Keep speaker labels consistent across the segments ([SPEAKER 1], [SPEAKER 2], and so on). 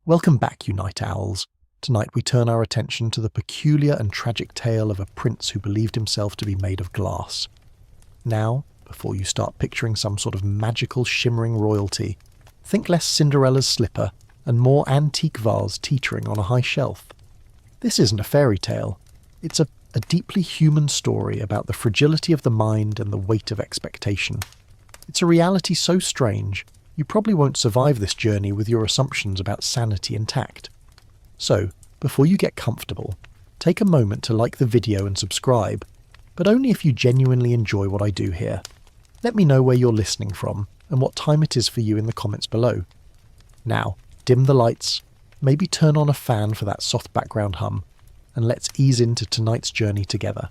[SPEAKER 1] Welcome back, you night owls. Tonight we turn our attention to the peculiar and tragic tale of a prince who believed himself to be made of glass. Now, before you start picturing some sort of magical shimmering royalty, think less Cinderella's slipper and more antique vase teetering on a high shelf. This isn't a fairy tale. It's a deeply human story about the fragility of the mind and the weight of expectation. It's a reality so strange, you probably won't survive this journey with your assumptions about sanity intact. So, before you get comfortable, take a moment to like the video and subscribe, but only if you genuinely enjoy what I do here. Let me know where you're listening from and what time it is for you in the comments below. Now, dim the lights, maybe turn on a fan for that soft background hum, and let's ease into tonight's journey together.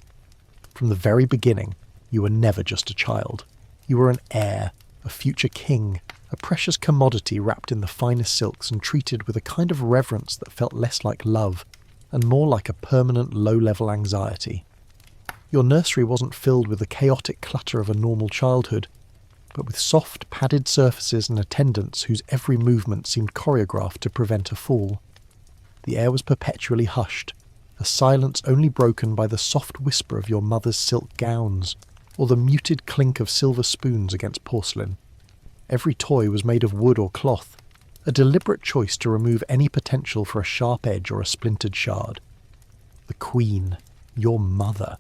[SPEAKER 1] From the very beginning, you were never just a child. You were an heir, a future king, a precious commodity wrapped in the finest silks and treated with a kind of reverence that felt less like love and more like a permanent low-level anxiety. Your nursery wasn't filled with the chaotic clutter of a normal childhood, but with soft, padded surfaces and attendants whose every movement seemed choreographed to prevent a fall. The air was perpetually hushed, a silence only broken by the soft whisper of your mother's silk gowns, or the muted clink of silver spoons against porcelain. Every toy was made of wood or cloth, a deliberate choice to remove any potential for a sharp edge or a splintered shard. The Queen, your mother,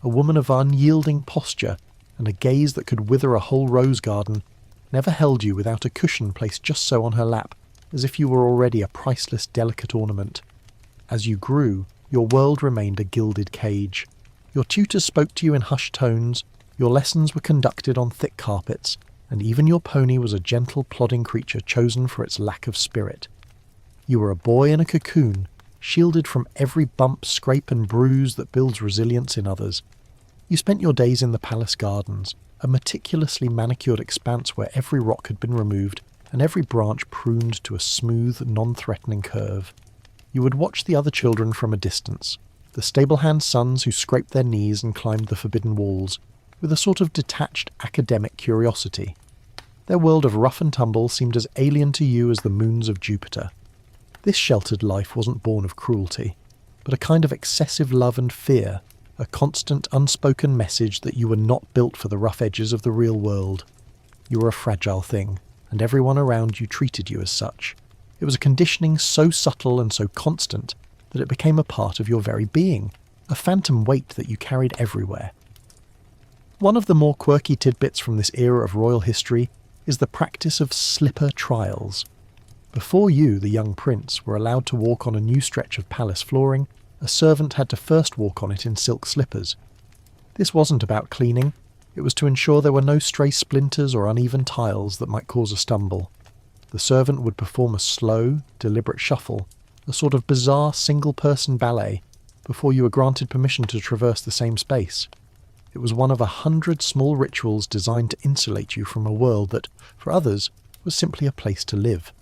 [SPEAKER 1] a woman of unyielding posture and a gaze that could wither a whole rose garden, never held you without a cushion placed just so on her lap, as if you were already a priceless, delicate ornament. As you grew, your world remained a gilded cage. Your tutors spoke to you in hushed tones, your lessons were conducted on thick carpets, and even your pony was a gentle, plodding creature chosen for its lack of spirit. You were a boy in a cocoon, shielded from every bump, scrape and bruise that builds resilience in others. You spent your days in the palace gardens, a meticulously manicured expanse where every rock had been removed and every branch pruned to a smooth, non-threatening curve. You would watch the other children from a distance, the stable-hand sons who scraped their knees and climbed the forbidden walls, with a sort of detached academic curiosity. Their world of rough and tumble seemed as alien to you as the moons of Jupiter. This sheltered life wasn't born of cruelty, but a kind of excessive love and fear, a constant unspoken message that you were not built for the rough edges of the real world. You were a fragile thing, and everyone around you treated you as such. It was a conditioning so subtle and so constant that it became a part of your very being, a phantom weight that you carried everywhere. One of the more quirky tidbits from this era of royal history is the practice of slipper trials. Before you, the young prince, were allowed to walk on a new stretch of palace flooring, a servant had to first walk on it in silk slippers. This wasn't about cleaning, it was to ensure there were no stray splinters or uneven tiles that might cause a stumble. The servant would perform a slow, deliberate shuffle, a sort of bizarre single-person ballet, before you were granted permission to traverse the same space. It was one of 100 small rituals designed to insulate you from a world that, for others, was simply a place to live.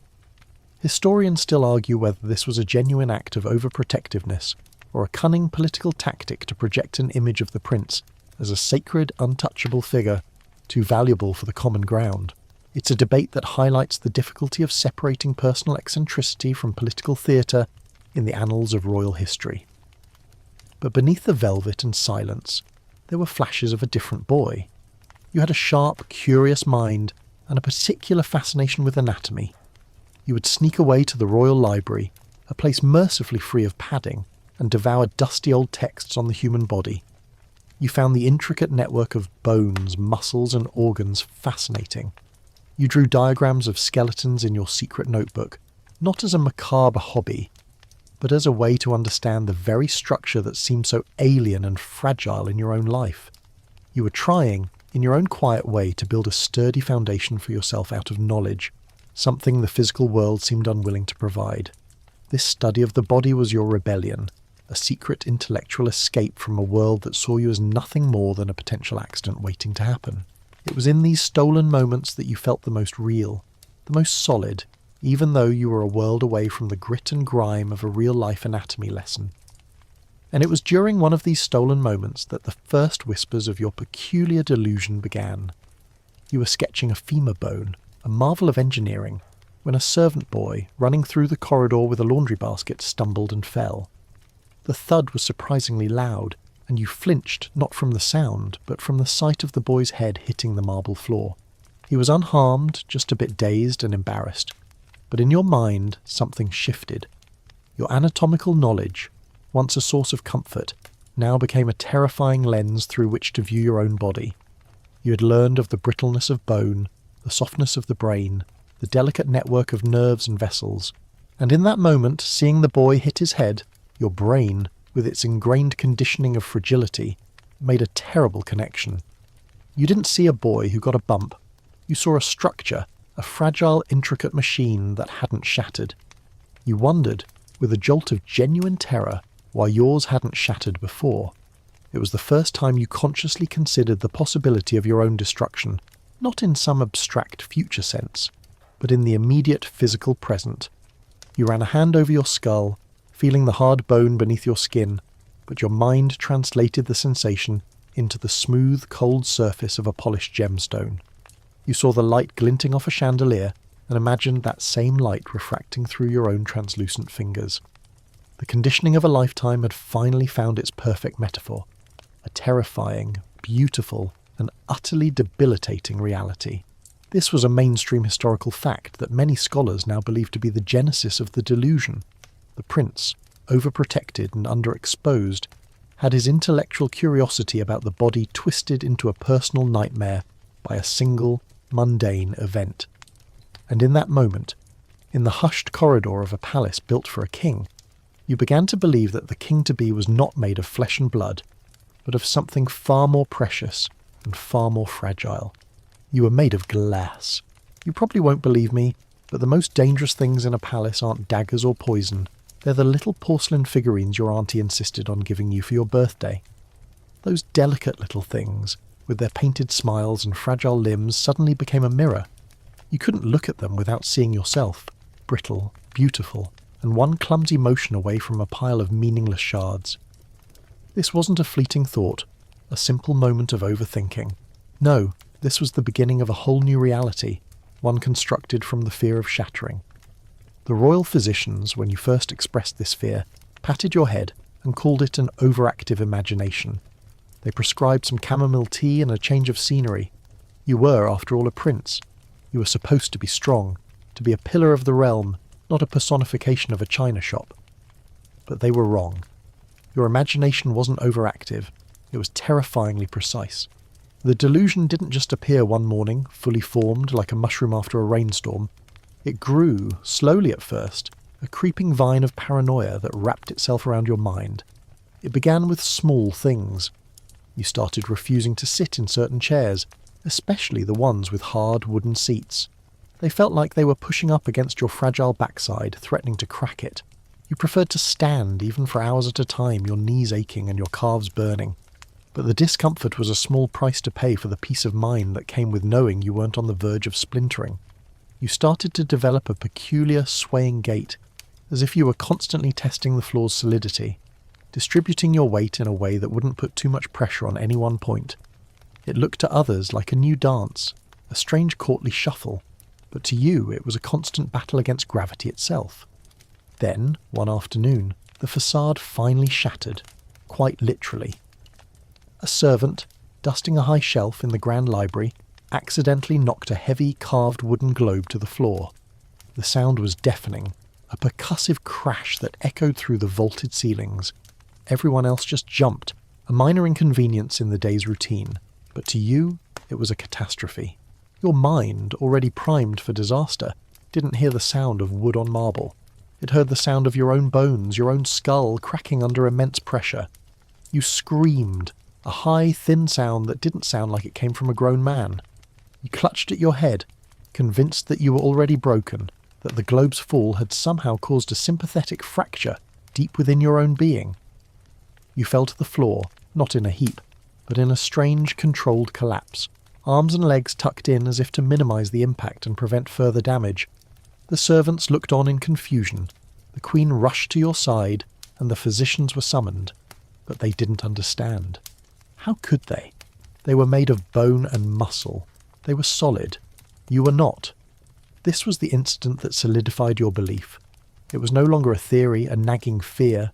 [SPEAKER 1] Historians still argue whether this was a genuine act of overprotectiveness, or a cunning political tactic to project an image of the prince as a sacred, untouchable figure, too valuable for the common ground. It's a debate that highlights the difficulty of separating personal eccentricity from political theatre in the annals of royal history. But beneath the velvet and silence, there were flashes of a different boy. You had a sharp, curious mind and a particular fascination with anatomy. You would sneak away to the royal library, a place mercifully free of padding, and devour dusty old texts on the human body. You found the intricate network of bones, muscles and organs fascinating. You drew diagrams of skeletons in your secret notebook, not as a macabre hobby, but as a way to understand the very structure that seemed so alien and fragile in your own life. You were trying, in your own quiet way, to build a sturdy foundation for yourself out of knowledge, something the physical world seemed unwilling to provide. This study of the body was your rebellion, a secret intellectual escape from a world that saw you as nothing more than a potential accident waiting to happen. It was in these stolen moments that you felt the most real, the most solid, even though you were a world away from the grit and grime of a real-life anatomy lesson. And it was during one of these stolen moments that the first whispers of your peculiar delusion began. You were sketching a femur bone, a marvel of engineering, when a servant boy running through the corridor with a laundry basket stumbled and fell. The thud was surprisingly loud, and you flinched not from the sound, but from the sight of the boy's head hitting the marble floor. He was unharmed, just a bit dazed and embarrassed. But in your mind, something shifted. Your anatomical knowledge, once a source of comfort, now became a terrifying lens through which to view your own body. You had learned of the brittleness of bone, the softness of the brain, the delicate network of nerves and vessels, and in that moment, seeing the boy hit his head, your brain, with its ingrained conditioning of fragility, made a terrible connection. You didn't see a boy who got a bump. You saw a structure, a fragile, intricate machine that hadn't shattered. You wondered, with a jolt of genuine terror, why yours hadn't shattered before. It was the first time you consciously considered the possibility of your own destruction, not in some abstract future sense, but in the immediate physical present. You ran a hand over your skull, feeling the hard bone beneath your skin, but your mind translated the sensation into the smooth, cold surface of a polished gemstone. You saw the light glinting off a chandelier and imagined that same light refracting through your own translucent fingers. The conditioning of a lifetime had finally found its perfect metaphor, a terrifying, beautiful, and utterly debilitating reality. This was a mainstream historical fact that many scholars now believe to be the genesis of the delusion. The prince, overprotected and underexposed, had his intellectual curiosity about the body twisted into a personal nightmare by a single, mundane event. And in that moment, in the hushed corridor of a palace built for a king, you began to believe that the king-to-be was not made of flesh and blood, but of something far more precious and far more fragile. You were made of glass. You probably won't believe me, but the most dangerous things in a palace aren't daggers or poison. They're the little porcelain figurines your auntie insisted on giving you for your birthday. Those delicate little things, with their painted smiles and fragile limbs, suddenly became a mirror. You couldn't look at them without seeing yourself, brittle, beautiful, and one clumsy motion away from a pile of meaningless shards. This wasn't a fleeting thought, a simple moment of overthinking. No, this was the beginning of a whole new reality, one constructed from the fear of shattering. The royal physicians, when you first expressed this fear, patted your head and called it an overactive imagination. They prescribed some chamomile tea and a change of scenery. You were, after all, a prince. You were supposed to be strong, to be a pillar of the realm, not a personification of a china shop. But they were wrong. Your imagination wasn't overactive. It was terrifyingly precise. The delusion didn't just appear one morning, fully formed like a mushroom after a rainstorm. It grew, slowly at first, a creeping vine of paranoia that wrapped itself around your mind. It began with small things. You started refusing to sit in certain chairs, especially the ones with hard wooden seats. They felt like they were pushing up against your fragile backside, threatening to crack it. You preferred to stand, even for hours at a time, your knees aching and your calves burning. But the discomfort was a small price to pay for the peace of mind that came with knowing you weren't on the verge of splintering. You started to develop a peculiar swaying gait, as if you were constantly testing the floor's solidity, distributing your weight in a way that wouldn't put too much pressure on any one point. It looked to others like a new dance, a strange courtly shuffle, but to you it was a constant battle against gravity itself. Then, one afternoon, the facade finally shattered, quite literally. A servant, dusting a high shelf in the grand library, accidentally knocked a heavy carved wooden globe to the floor. The sound was deafening, a percussive crash that echoed through the vaulted ceilings. Everyone else just jumped, a minor inconvenience in the day's routine, but to you, it was a catastrophe. Your mind, already primed for disaster, didn't hear the sound of wood on marble. It heard the sound of your own bones, your own skull cracking under immense pressure. You screamed, a high, thin sound that didn't sound like it came from a grown man. You clutched at your head, convinced that you were already broken, that the globe's fall had somehow caused a sympathetic fracture deep within your own being. You fell to the floor, not in a heap, but in a strange, controlled collapse, arms and legs tucked in as if to minimize the impact and prevent further damage. The servants looked on in confusion. The queen rushed to your side, and the physicians were summoned, but they didn't understand. How could they? They were made of bone and muscle. They were solid. You were not. This was the incident that solidified your belief. It was no longer a theory, a nagging fear.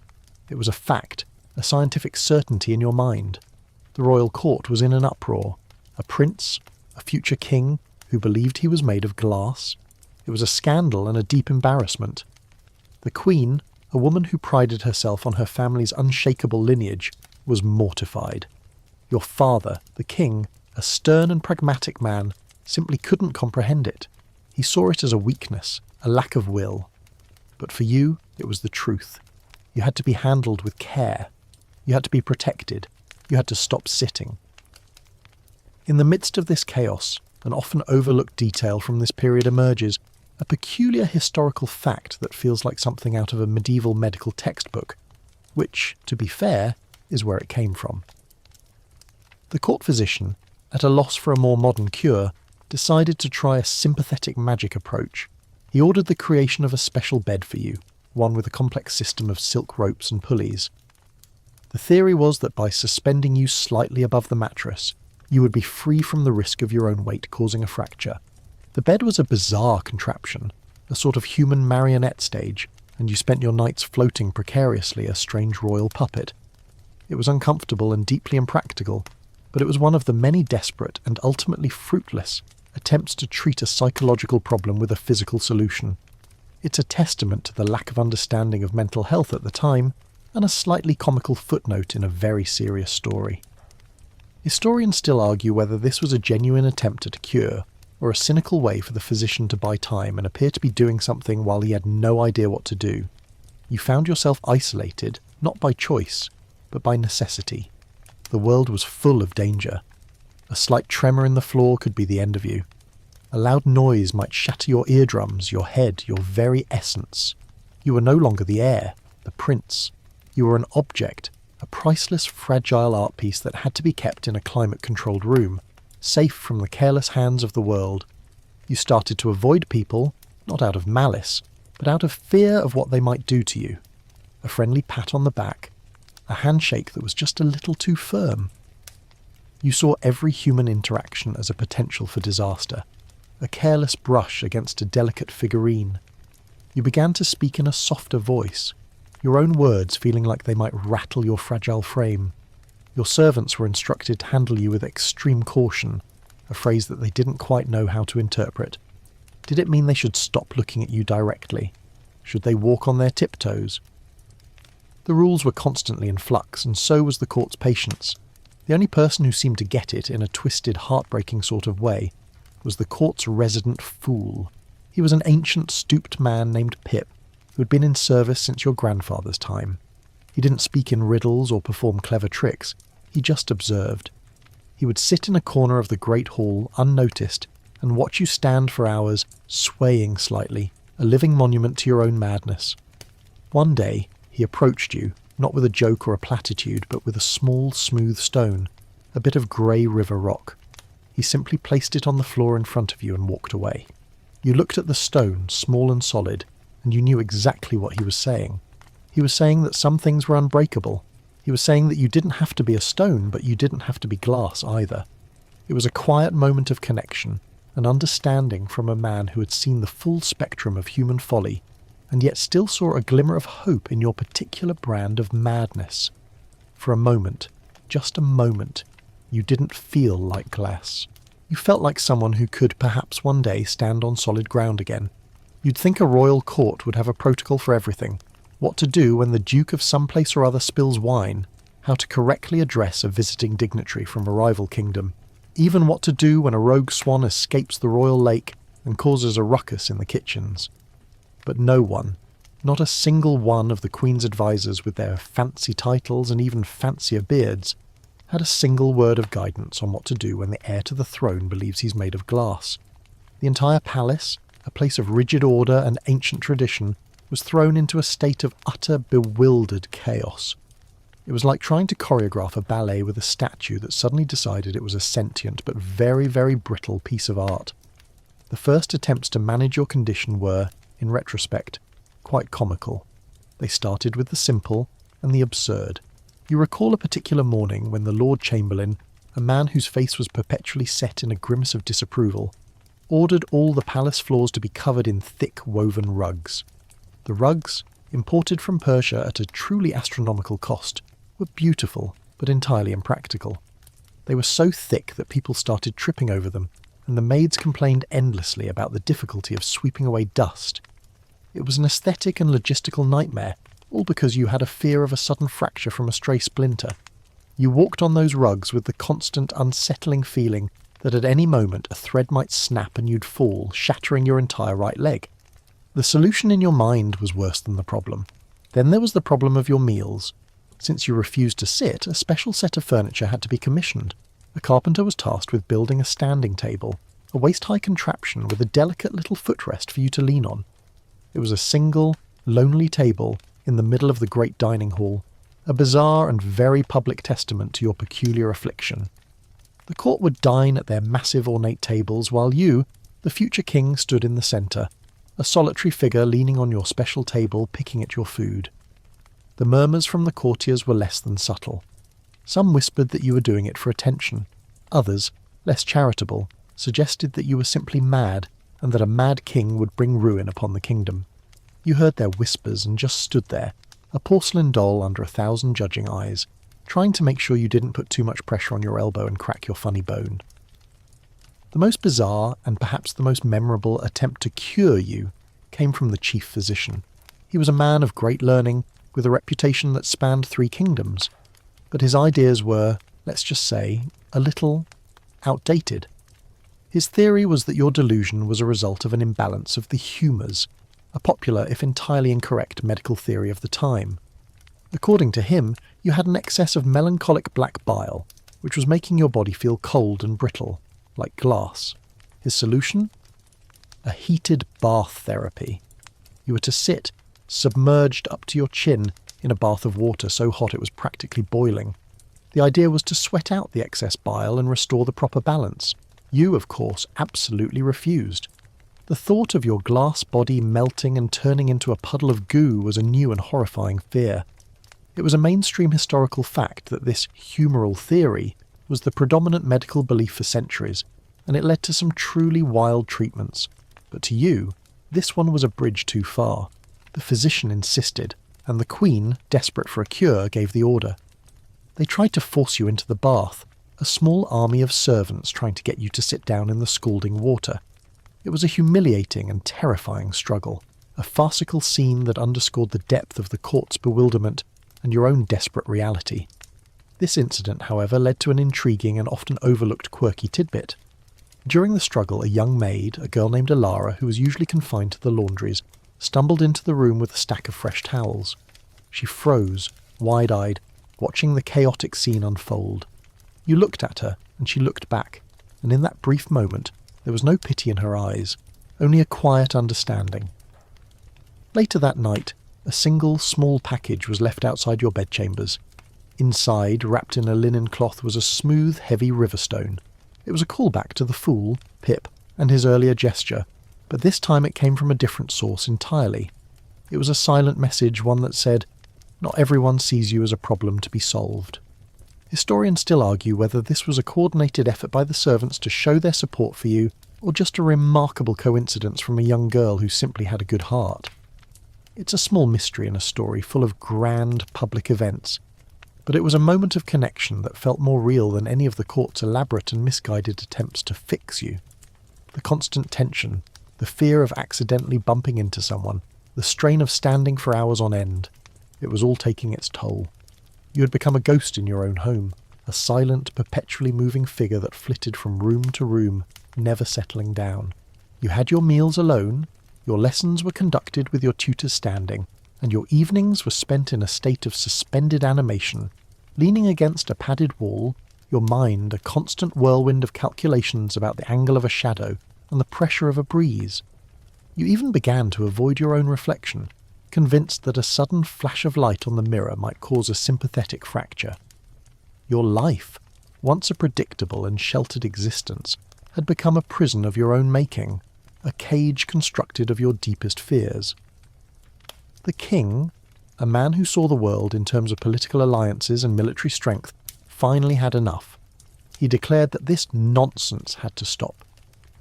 [SPEAKER 1] It was a fact, a scientific certainty in your mind. The royal court was in an uproar. A prince, a future king, who believed he was made of glass. It was a scandal and a deep embarrassment. The queen, a woman who prided herself on her family's unshakable lineage, was mortified. Your father, the king, a stern and pragmatic man, simply couldn't comprehend it. He saw it as a weakness, a lack of will. But for you, it was the truth. You had to be handled with care. You had to be protected. You had to stop sitting. In the midst of this chaos, an often overlooked detail from this period emerges, a peculiar historical fact that feels like something out of a medieval medical textbook, which, to be fair, is where it came from. The court physician, at a loss for a more modern cure, decided to try a sympathetic magic approach. He ordered the creation of a special bed for you, one with a complex system of silk ropes and pulleys. The theory was that by suspending you slightly above the mattress, you would be free from the risk of your own weight causing a fracture. The bed was a bizarre contraption, a sort of human marionette stage, and you spent your nights floating precariously, a strange royal puppet. It was uncomfortable and deeply impractical, but it was one of the many desperate and ultimately fruitless attempts to treat a psychological problem with a physical solution. It's a testament to the lack of understanding of mental health at the time, and a slightly comical footnote in a very serious story. Historians still argue whether this was a genuine attempt at a cure, or a cynical way for the physician to buy time and appear to be doing something while he had no idea what to do. You found yourself isolated, not by choice, but by necessity. The world was full of danger. A slight tremor in the floor could be the end of you. A loud noise might shatter your eardrums, your head, your very essence. You were no longer the heir, the prince. You were an object, a priceless, fragile art piece that had to be kept in a climate-controlled room, safe from the careless hands of the world. You started to avoid people, not out of malice, but out of fear of what they might do to you. A friendly pat on the back, a handshake that was just a little too firm. You saw every human interaction as a potential for disaster, a careless brush against a delicate figurine. You began to speak in a softer voice, your own words feeling like they might rattle your fragile frame. Your servants were instructed to handle you with extreme caution, a phrase that they didn't quite know how to interpret. Did it mean they should stop looking at you directly? Should they walk on their tiptoes? The rules were constantly in flux, and so was the court's patience. The only person who seemed to get it in a twisted, heartbreaking sort of way was the court's resident fool. He was an ancient, stooped man named Pip, who had been in service since your grandfather's time. He didn't speak in riddles or perform clever tricks, he just observed. He would sit in a corner of the great hall, unnoticed, and watch you stand for hours, swaying slightly, a living monument to your own madness. One day, he approached you, not with a joke or a platitude, but with a small, smooth stone, a bit of grey river rock. He simply placed it on the floor in front of you and walked away. You looked at the stone, small and solid, and you knew exactly what he was saying. He was saying that some things were unbreakable. He was saying that you didn't have to be a stone, but you didn't have to be glass either. It was a quiet moment of connection, an understanding from a man who had seen the full spectrum of human folly, and yet still saw a glimmer of hope in your particular brand of madness. For a moment, just a moment, you didn't feel like glass. You felt like someone who could perhaps one day stand on solid ground again. You'd think a royal court would have a protocol for everything. What to do when the Duke of some place or other spills wine, how to correctly address a visiting dignitary from a rival kingdom, even what to do when a rogue swan escapes the royal lake and causes a ruckus in the kitchens. But no one, not a single one of the Queen's advisors with their fancy titles and even fancier beards, had a single word of guidance on what to do when the heir to the throne believes he's made of glass. The entire palace, a place of rigid order and ancient tradition, was thrown into a state of utter bewildered chaos. It was like trying to choreograph a ballet with a statue that suddenly decided it was a sentient but very, very brittle piece of art. The first attempts to manage your condition were, in retrospect, quite comical. They started with the simple and the absurd. You recall a particular morning when the Lord Chamberlain, a man whose face was perpetually set in a grimace of disapproval, ordered all the palace floors to be covered in thick woven rugs. The rugs, imported from Persia at a truly astronomical cost, were beautiful but entirely impractical. They were so thick that people started tripping over them, and the maids complained endlessly about the difficulty of sweeping away dust. It was an aesthetic and logistical nightmare, all because you had a fear of a sudden fracture from a stray splinter. You walked on those rugs with the constant, unsettling feeling that at any moment a thread might snap and you'd fall, shattering your entire right leg. The solution in your mind was worse than the problem. Then there was the problem of your meals. Since you refused to sit, a special set of furniture had to be commissioned. A carpenter was tasked with building a standing table, a waist-high contraption with a delicate little footrest for you to lean on. It was a single, lonely table in the middle of the great dining hall, a bizarre and very public testament to your peculiar affliction. The court would dine at their massive ornate tables while you, the future king, stood in the centre, a solitary figure leaning on your special table picking at your food. The murmurs from the courtiers were less than subtle. Some whispered that you were doing it for attention. Others, less charitable, suggested that you were simply mad and that a mad king would bring ruin upon the kingdom. You heard their whispers and just stood there, a porcelain doll under 1,000 judging eyes, trying to make sure you didn't put too much pressure on your elbow and crack your funny bone. The most bizarre and perhaps the most memorable attempt to cure you came from the chief physician. He was a man of great learning, with a reputation that spanned 3 kingdoms, but his ideas were, let's just say, a little outdated. His theory was that your delusion was a result of an imbalance of the humours, a popular, if entirely incorrect, medical theory of the time. According to him, you had an excess of melancholic black bile, which was making your body feel cold and brittle, like glass. His solution? A heated bath therapy. You were to sit, submerged up to your chin, in a bath of water so hot it was practically boiling. The idea was to sweat out the excess bile and restore the proper balance. You, of course, absolutely refused. The thought of your glass body melting and turning into a puddle of goo was a new and horrifying fear. It was a mainstream historical fact that this humoral theory was the predominant medical belief for centuries, and it led to some truly wild treatments. But to you, this one was a bridge too far. The physician insisted, and the queen, desperate for a cure, gave the order. They tried to force you into the bath, a small army of servants trying to get you to sit down in the scalding water. It was a humiliating and terrifying struggle, a farcical scene that underscored the depth of the court's bewilderment and your own desperate reality. This incident, however, led to an intriguing and often overlooked quirky tidbit. During the struggle, a young maid, a girl named Alara, who was usually confined to the laundries, stumbled into the room with a stack of fresh towels. She froze, wide-eyed, watching the chaotic scene unfold. You looked at her, and she looked back, and in that brief moment, there was no pity in her eyes, only a quiet understanding. Later that night, a single, small package was left outside your bedchambers. Inside, wrapped in a linen cloth, was a smooth, heavy riverstone. It was a callback to the fool, Pip, and his earlier gesture, but this time it came from a different source entirely. It was a silent message, one that said, "Not everyone sees you as a problem to be solved." Historians still argue whether this was a coordinated effort by the servants to show their support for you, or just a remarkable coincidence from a young girl who simply had a good heart. It's a small mystery in a story full of grand public events, but it was a moment of connection that felt more real than any of the court's elaborate and misguided attempts to fix you. The constant tension, the fear of accidentally bumping into someone, the strain of standing for hours on end, it was all taking its toll. You had become a ghost in your own home, a silent, perpetually moving figure that flitted from room to room, never settling down. You had your meals alone, your lessons were conducted with your tutors standing, and your evenings were spent in a state of suspended animation, leaning against a padded wall, your mind a constant whirlwind of calculations about the angle of a shadow and the pressure of a breeze. You even began to avoid your own reflection, convinced that a sudden flash of light on the mirror might cause a sympathetic fracture. Your life, once a predictable and sheltered existence, had become a prison of your own making, a cage constructed of your deepest fears. The king, a man who saw the world in terms of political alliances and military strength, finally had enough. He declared that this nonsense had to stop.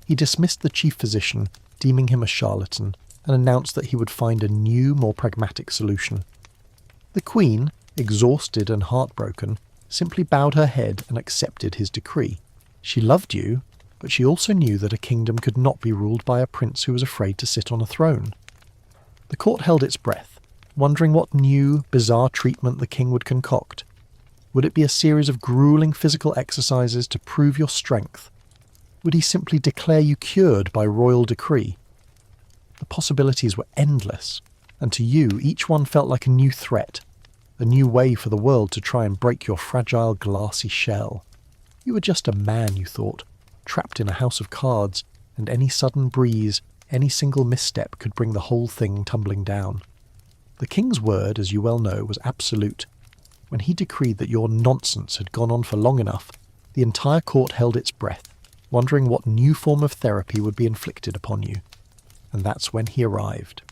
[SPEAKER 1] He dismissed the chief physician, deeming him a charlatan, and announced that he would find a new, more pragmatic solution. The Queen, exhausted and heartbroken, simply bowed her head and accepted his decree. She loved you, but she also knew that a kingdom could not be ruled by a prince who was afraid to sit on a throne. The court held its breath, wondering what new, bizarre treatment the king would concoct. Would it be a series of grueling physical exercises to prove your strength? Would he simply declare you cured by royal decree? The possibilities were endless, and to you each one felt like a new threat, a new way for the world to try and break your fragile glassy shell. You were just a man, you thought, trapped in a house of cards, and any sudden breeze, any single misstep could bring the whole thing tumbling down. The king's word, as you well know, was absolute. When he decreed that your nonsense had gone on for long enough, the entire court held its breath, wondering what new form of therapy would be inflicted upon you. And that's when he arrived.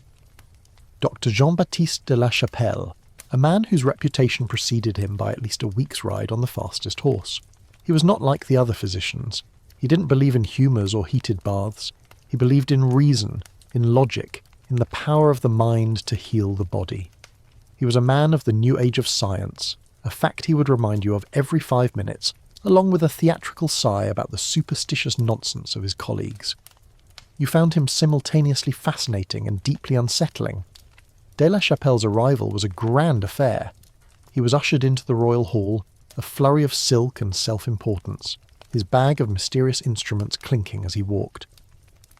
[SPEAKER 1] Dr. Jean-Baptiste de la Chapelle, a man whose reputation preceded him by at least a week's ride on the fastest horse. He was not like the other physicians. He didn't believe in humours or heated baths. He believed in reason, in logic, in the power of the mind to heal the body. He was a man of the new age of science, a fact he would remind you of every 5 minutes, along with a theatrical sigh about the superstitious nonsense of his colleagues. You found him simultaneously fascinating and deeply unsettling. De la Chapelle's arrival was a grand affair. He was ushered into the royal hall, a flurry of silk and self-importance, his bag of mysterious instruments clinking as he walked.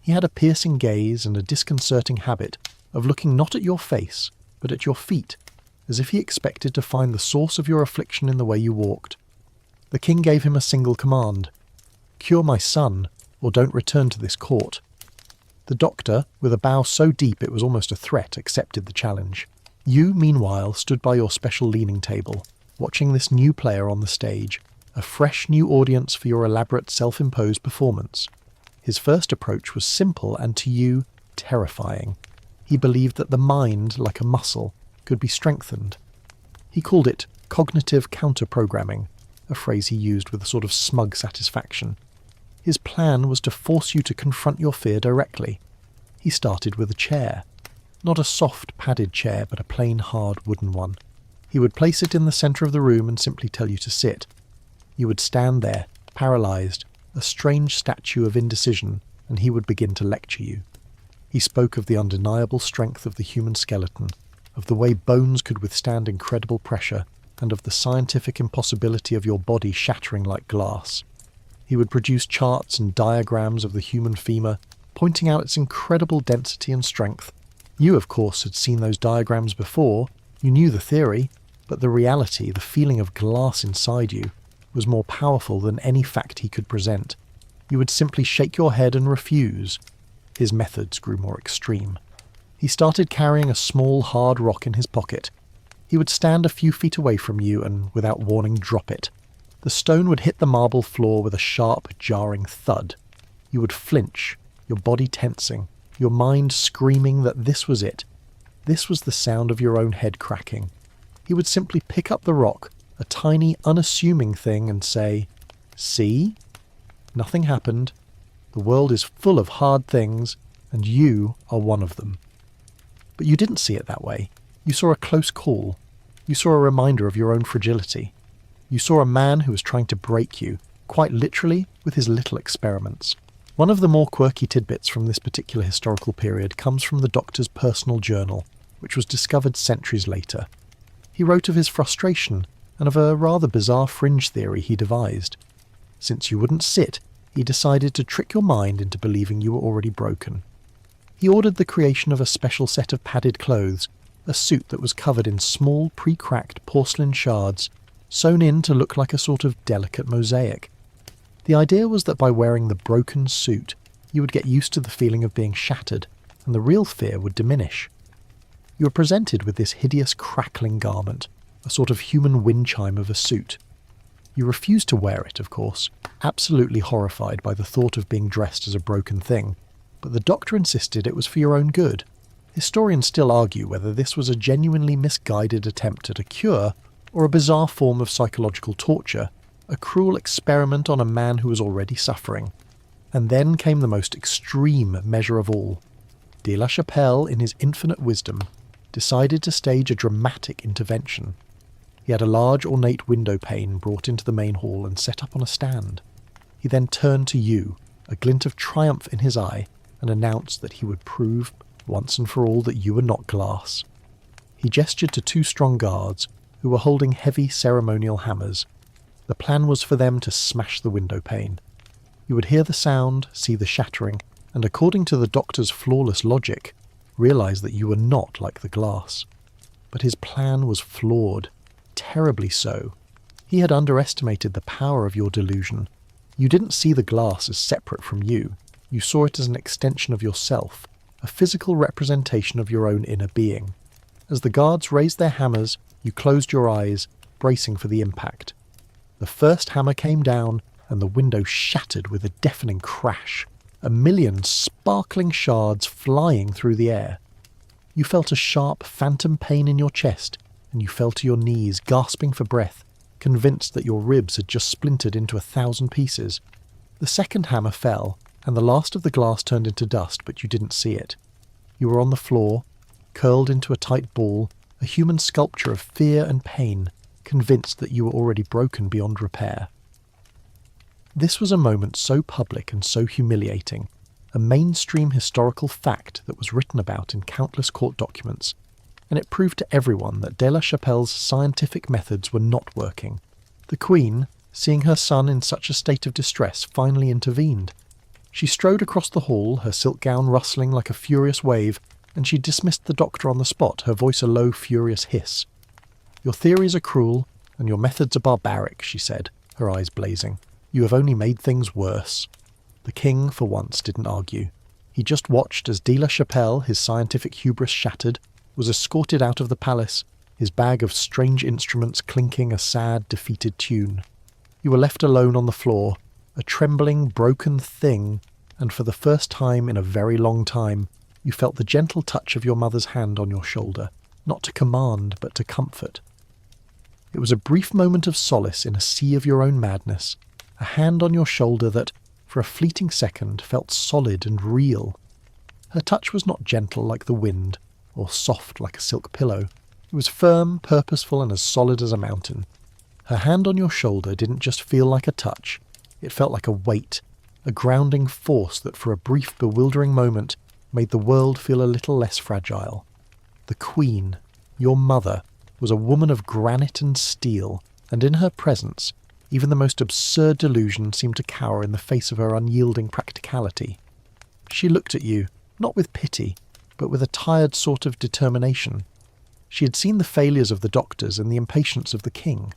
[SPEAKER 1] He had a piercing gaze and a disconcerting habit of looking not at your face, but at your feet, as if he expected to find the source of your affliction in the way you walked. The king gave him a single command: "Cure my son, or don't return to this court." The doctor, with a bow so deep it was almost a threat, accepted the challenge. You, meanwhile, stood by your special leaning table, watching this new player on the stage, a fresh new audience for your elaborate self-imposed performance. His first approach was simple and, to you, terrifying. He believed that the mind, like a muscle, could be strengthened. He called it cognitive counter-programming, a phrase he used with a sort of smug satisfaction. His plan was to force you to confront your fear directly. He started with a chair. Not a soft, padded chair, but a plain, hard wooden one. He would place it in the centre of the room and simply tell you to sit. You would stand there, paralysed, a strange statue of indecision, and he would begin to lecture you. He spoke of the undeniable strength of the human skeleton, of the way bones could withstand incredible pressure, and of the scientific impossibility of your body shattering like glass. He would produce charts and diagrams of the human femur, pointing out its incredible density and strength. You, of course, had seen those diagrams before. You knew the theory, but the reality, the feeling of glass inside you, was more powerful than any fact he could present. You would simply shake your head and refuse. His methods grew more extreme. He started carrying a small, hard rock in his pocket. He would stand a few feet away from you and, without warning, drop it. The stone would hit the marble floor with a sharp, jarring thud. You would flinch, your body tensing, your mind screaming that this was it. This was the sound of your own head cracking. He would simply pick up the rock, a tiny, unassuming thing, and say, "See? Nothing happened. The world is full of hard things, and you are one of them." But you didn't see it that way. You saw a close call. You saw a reminder of your own fragility. You saw a man who was trying to break you, quite literally, with his little experiments. One of the more quirky tidbits from this particular historical period comes from the doctor's personal journal, which was discovered centuries later. He wrote of his frustration and of a rather bizarre fringe theory he devised. Since you wouldn't sit, he decided to trick your mind into believing you were already broken. He ordered the creation of a special set of padded clothes, a suit that was covered in small, pre-cracked porcelain shards, sewn in to look like a sort of delicate mosaic. The idea was that by wearing the broken suit, you would get used to the feeling of being shattered, and the real fear would diminish. You were presented with this hideous crackling garment, a sort of human wind chime of a suit. You refused to wear it, of course, absolutely horrified by the thought of being dressed as a broken thing, but the doctor insisted it was for your own good. Historians still argue whether this was a genuinely misguided attempt at a cure, or a bizarre form of psychological torture, a cruel experiment on a man who was already suffering. And then came the most extreme measure of all. De la Chapelle, in his infinite wisdom, decided to stage a dramatic intervention. He had a large ornate window pane brought into the main hall and set up on a stand. He then turned to you, a glint of triumph in his eye, and announced that he would prove once and for all that you were not glass. He gestured to 2 strong guards, who were holding heavy ceremonial hammers. The plan was for them to smash the window pane. You would hear the sound, see the shattering, and according to the doctor's flawless logic, realise that you were not like the glass. But his plan was flawed, terribly so. He had underestimated the power of your delusion. You didn't see the glass as separate from you. You saw it as an extension of yourself, a physical representation of your own inner being. As the guards raised their hammers, you closed your eyes, bracing for the impact. The first hammer came down, and the window shattered with a deafening crash, 1,000,000 sparkling shards flying through the air. You felt a sharp phantom pain in your chest, and you fell to your knees, gasping for breath, convinced that your ribs had just splintered into 1,000 pieces. The second hammer fell, and the last of the glass turned into dust, but you didn't see it. You were on the floor, curled into a tight ball, a human sculpture of fear and pain, convinced that you were already broken beyond repair. This was a moment so public and so humiliating, a mainstream historical fact that was written about in countless court documents, and it proved to everyone that de la Chapelle's scientific methods were not working. The Queen, seeing her son in such a state of distress, finally intervened. She strode across the hall, her silk gown rustling like a furious wave, and she dismissed the doctor on the spot, her voice a low, furious hiss. "Your theories are cruel, and your methods are barbaric," she said, her eyes blazing. "You have only made things worse." The king, for once, didn't argue. He just watched as de la Chapelle, his scientific hubris shattered, was escorted out of the palace, his bag of strange instruments clinking a sad, defeated tune. You were left alone on the floor, a trembling, broken thing, and for the first time in a very long time, you felt the gentle touch of your mother's hand on your shoulder, not to command, but to comfort. It was a brief moment of solace in a sea of your own madness, a hand on your shoulder that, for a fleeting second, felt solid and real. Her touch was not gentle like the wind, or soft like a silk pillow. It was firm, purposeful, and as solid as a mountain. Her hand on your shoulder didn't just feel like a touch, it felt like a weight, a grounding force that for a brief, bewildering moment made the world feel a little less fragile. The Queen, your mother, was a woman of granite and steel, and in her presence, even the most absurd delusion seemed to cower in the face of her unyielding practicality. She looked at you, not with pity, but with a tired sort of determination. She had seen the failures of the doctors and the impatience of the king.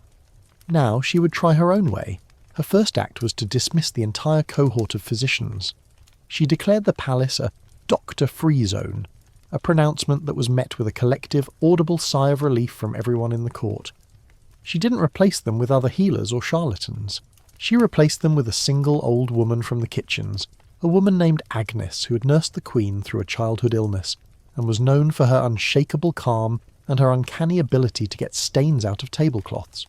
[SPEAKER 1] Now she would try her own way. Her first act was to dismiss the entire cohort of physicians. She declared the palace a doctor-free zone, a pronouncement that was met with a collective, audible sigh of relief from everyone in the court. She didn't replace them with other healers or charlatans. She replaced them with a single old woman from the kitchens, a woman named Agnes who had nursed the Queen through a childhood illness, and was known for her unshakable calm and her uncanny ability to get stains out of tablecloths.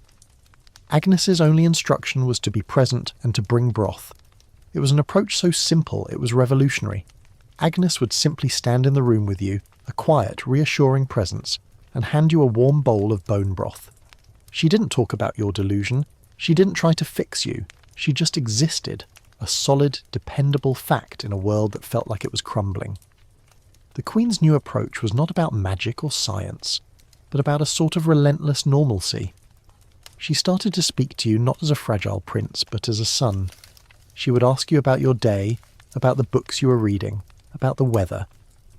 [SPEAKER 1] Agnes's only instruction was to be present and to bring broth. It was an approach so simple it was revolutionary. Agnes would simply stand in the room with you, a quiet, reassuring presence, and hand you a warm bowl of bone broth. She didn't talk about your delusion. She didn't try to fix you. She just existed, a solid, dependable fact in a world that felt like it was crumbling. The Queen's new approach was not about magic or science, but about a sort of relentless normalcy. She started to speak to you not as a fragile prince, but as a son. She would ask you about your day, about the books you were reading, about the weather.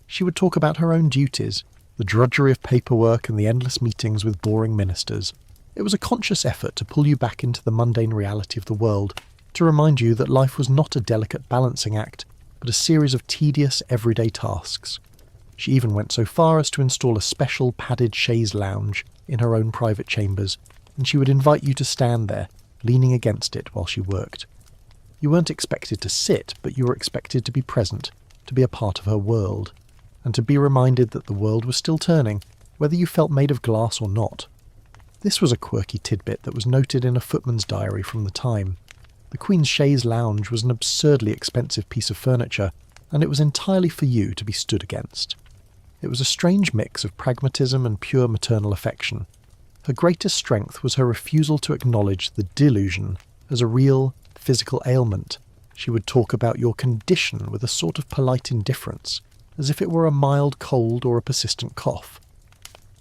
[SPEAKER 1] She would talk about her own duties, the drudgery of paperwork and the endless meetings with boring ministers. It was a conscious effort to pull you back into the mundane reality of the world, to remind you that life was not a delicate balancing act, but a series of tedious, everyday tasks. She even went so far as to install a special padded chaise lounge in her own private chambers, and she would invite you to stand there, leaning against it while she worked. You weren't expected to sit, but you were expected to be present, to be a part of her world, and to be reminded that the world was still turning, whether you felt made of glass or not. This was a quirky tidbit that was noted in a footman's diary from the time. The Queen's chaise lounge was an absurdly expensive piece of furniture, and it was entirely for you to be stood against. It was a strange mix of pragmatism and pure maternal affection. Her greatest strength was her refusal to acknowledge the delusion as a real, physical ailment. She would talk about your condition with a sort of polite indifference, as if it were a mild cold or a persistent cough.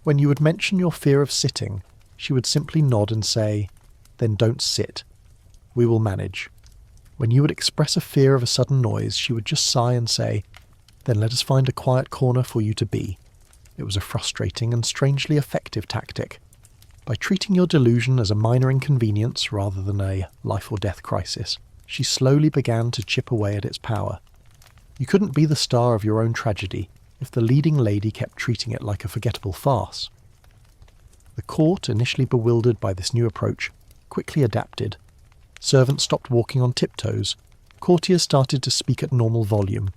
[SPEAKER 1] When you would mention your fear of sitting, she would simply nod and say, "Then don't sit. We will manage." When you would express a fear of a sudden noise, she would just sigh and say, "Then let us find a quiet corner for you to be." It was a frustrating and strangely effective tactic. By treating your delusion as a minor inconvenience rather than a life-or-death crisis, she slowly began to chip away at its power. You couldn't be the star of your own tragedy if the leading lady kept treating it like a forgettable farce. The court, initially bewildered by this new approach, quickly adapted. Servants stopped walking on tiptoes. Courtiers started to speak at normal volume.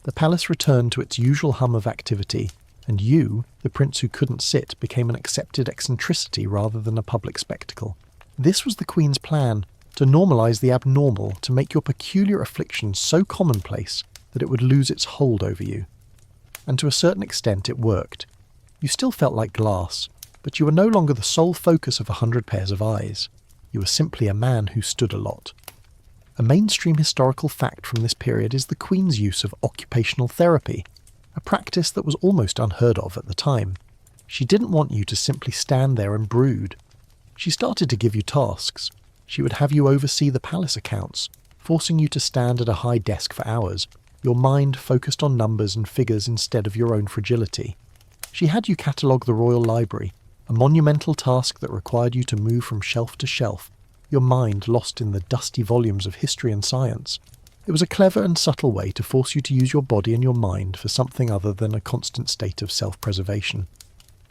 [SPEAKER 1] The palace returned to its usual hum of activity, and you, the prince who couldn't sit, became an accepted eccentricity rather than a public spectacle. This was the Queen's plan, to normalise the abnormal, to make your peculiar affliction so commonplace that it would lose its hold over you. And to a certain extent it worked. You still felt like glass, but you were no longer the sole focus of 100 pairs of eyes. You were simply a man who stood a lot. A mainstream historical fact from this period is the Queen's use of occupational therapy, a practice that was almost unheard of at the time. She didn't want you to simply stand there and brood. She started to give you tasks. She would have you oversee the palace accounts, forcing you to stand at a high desk for hours, your mind focused on numbers and figures instead of your own fragility. She had you catalogue the royal library, a monumental task that required you to move from shelf to shelf, your mind lost in the dusty volumes of history and science. It was a clever and subtle way to force you to use your body and your mind for something other than a constant state of self-preservation.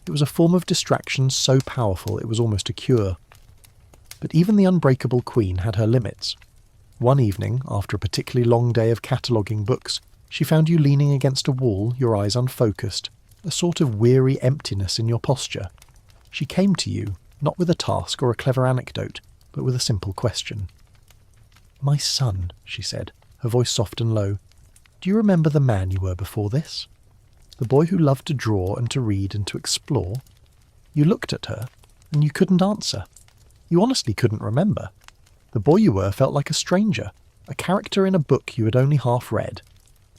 [SPEAKER 1] It was a form of distraction so powerful it was almost a cure. But even the unbreakable Queen had her limits. One evening, after a particularly long day of cataloguing books, she found you leaning against a wall, your eyes unfocused, a sort of weary emptiness in your posture. She came to you, not with a task or a clever anecdote, but with a simple question. "My son," she said, her voice soft and low, "do you remember the man you were before this? The boy who loved to draw and to read and to explore?" You looked at her, and you couldn't answer. You honestly couldn't remember. The boy you were felt like a stranger, a character in a book you had only half read.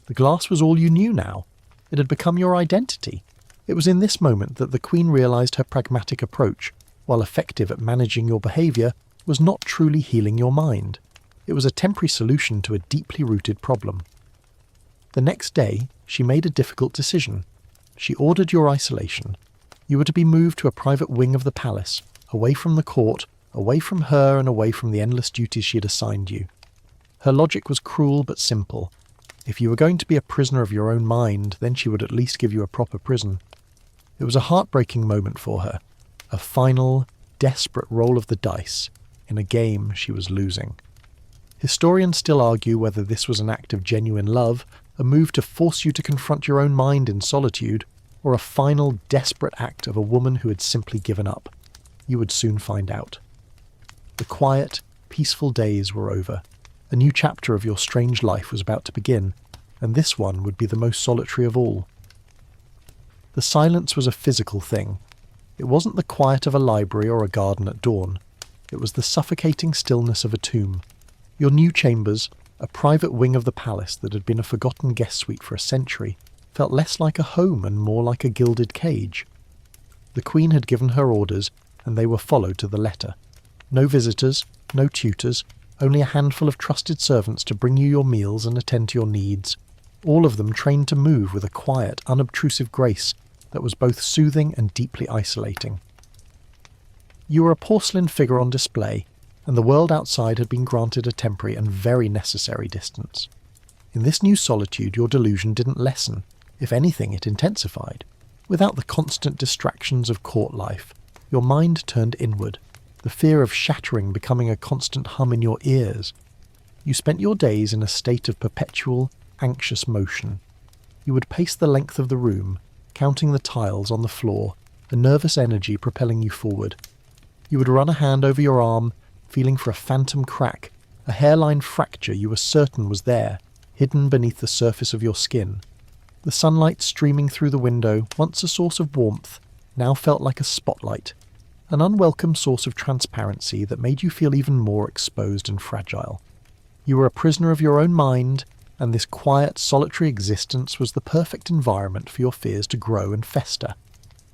[SPEAKER 1] The glass was all you knew now. It had become your identity. It was in this moment that the Queen realised her pragmatic approach, while effective at managing your behaviour, was not truly healing your mind. It was a temporary solution to a deeply rooted problem. The next day, she made a difficult decision. She ordered your isolation. You were to be moved to a private wing of the palace, away from the court, away from her and away from the endless duties she had assigned you. Her logic was cruel but simple. If you were going to be a prisoner of your own mind, then she would at least give you a proper prison. It was a heartbreaking moment for her, a final, desperate roll of the dice in a game she was losing. Historians still argue whether this was an act of genuine love, a move to force you to confront your own mind in solitude, or a final, desperate act of a woman who had simply given up. You would soon find out. The quiet, peaceful days were over. A new chapter of your strange life was about to begin, and this one would be the most solitary of all. The silence was a physical thing. It wasn't the quiet of a library or a garden at dawn. It was the suffocating stillness of a tomb. Your new chambers, a private wing of the palace that had been a forgotten guest suite for a century, felt less like a home and more like a gilded cage. The Queen had given her orders, and they were followed to the letter. No visitors, no tutors, only a handful of trusted servants to bring you your meals and attend to your needs, all of them trained to move with a quiet, unobtrusive grace that was both soothing and deeply isolating. You were a porcelain figure on display, and the world outside had been granted a temporary and very necessary distance. In this new solitude your delusion didn't lessen. If anything, it intensified. Without the constant distractions of court life, your mind turned inward, the fear of shattering becoming a constant hum in your ears. You spent your days in a state of perpetual, anxious motion. You would pace the length of the room, counting the tiles on the floor, a nervous energy propelling you forward. You would run a hand over your arm, feeling for a phantom crack, a hairline fracture you were certain was there, hidden beneath the surface of your skin. The sunlight streaming through the window, once a source of warmth, now felt like a spotlight, an unwelcome source of transparency that made you feel even more exposed and fragile. You were a prisoner of your own mind, and this quiet, solitary existence was the perfect environment for your fears to grow and fester.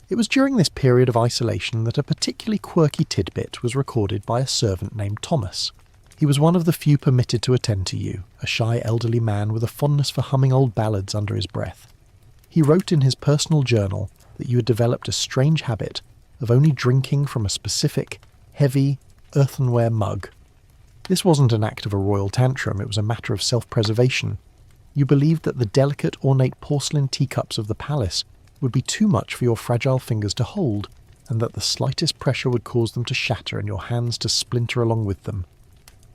[SPEAKER 1] It was during this period of isolation that a particularly quirky tidbit was recorded by a servant named Thomas. He was one of the few permitted to attend to you, a shy elderly man with a fondness for humming old ballads under his breath. He wrote in his personal journal that you had developed a strange habit of only drinking from a specific, heavy, earthenware mug. This wasn't an act of a royal tantrum, it was a matter of self-preservation. You believed that the delicate, ornate porcelain teacups of the palace would be too much for your fragile fingers to hold, and that the slightest pressure would cause them to shatter and your hands to splinter along with them.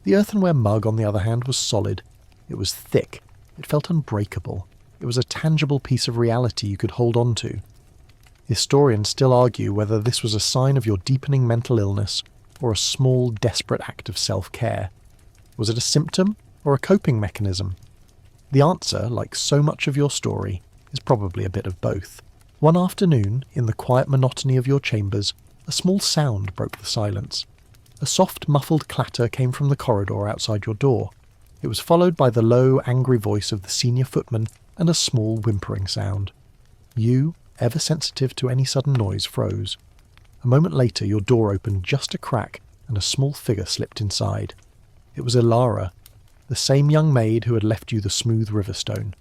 [SPEAKER 1] The earthenware mug, on the other hand, was solid. It was thick. It felt unbreakable. It was a tangible piece of reality you could hold on to. Historians still argue whether this was a sign of your deepening mental illness or a small, desperate act of self-care. Was it a symptom or a coping mechanism? The answer, like so much of your story, is probably a bit of both. One afternoon, in the quiet monotony of your chambers, a small sound broke the silence. A soft, muffled clatter came from the corridor outside your door. It was followed by the low, angry voice of the senior footman and a small, whimpering sound. You, ever sensitive to any sudden noise, froze. A moment later, your door opened just a crack and a small figure slipped inside. It was Ilara, the same young maid who had left you the smooth riverstone.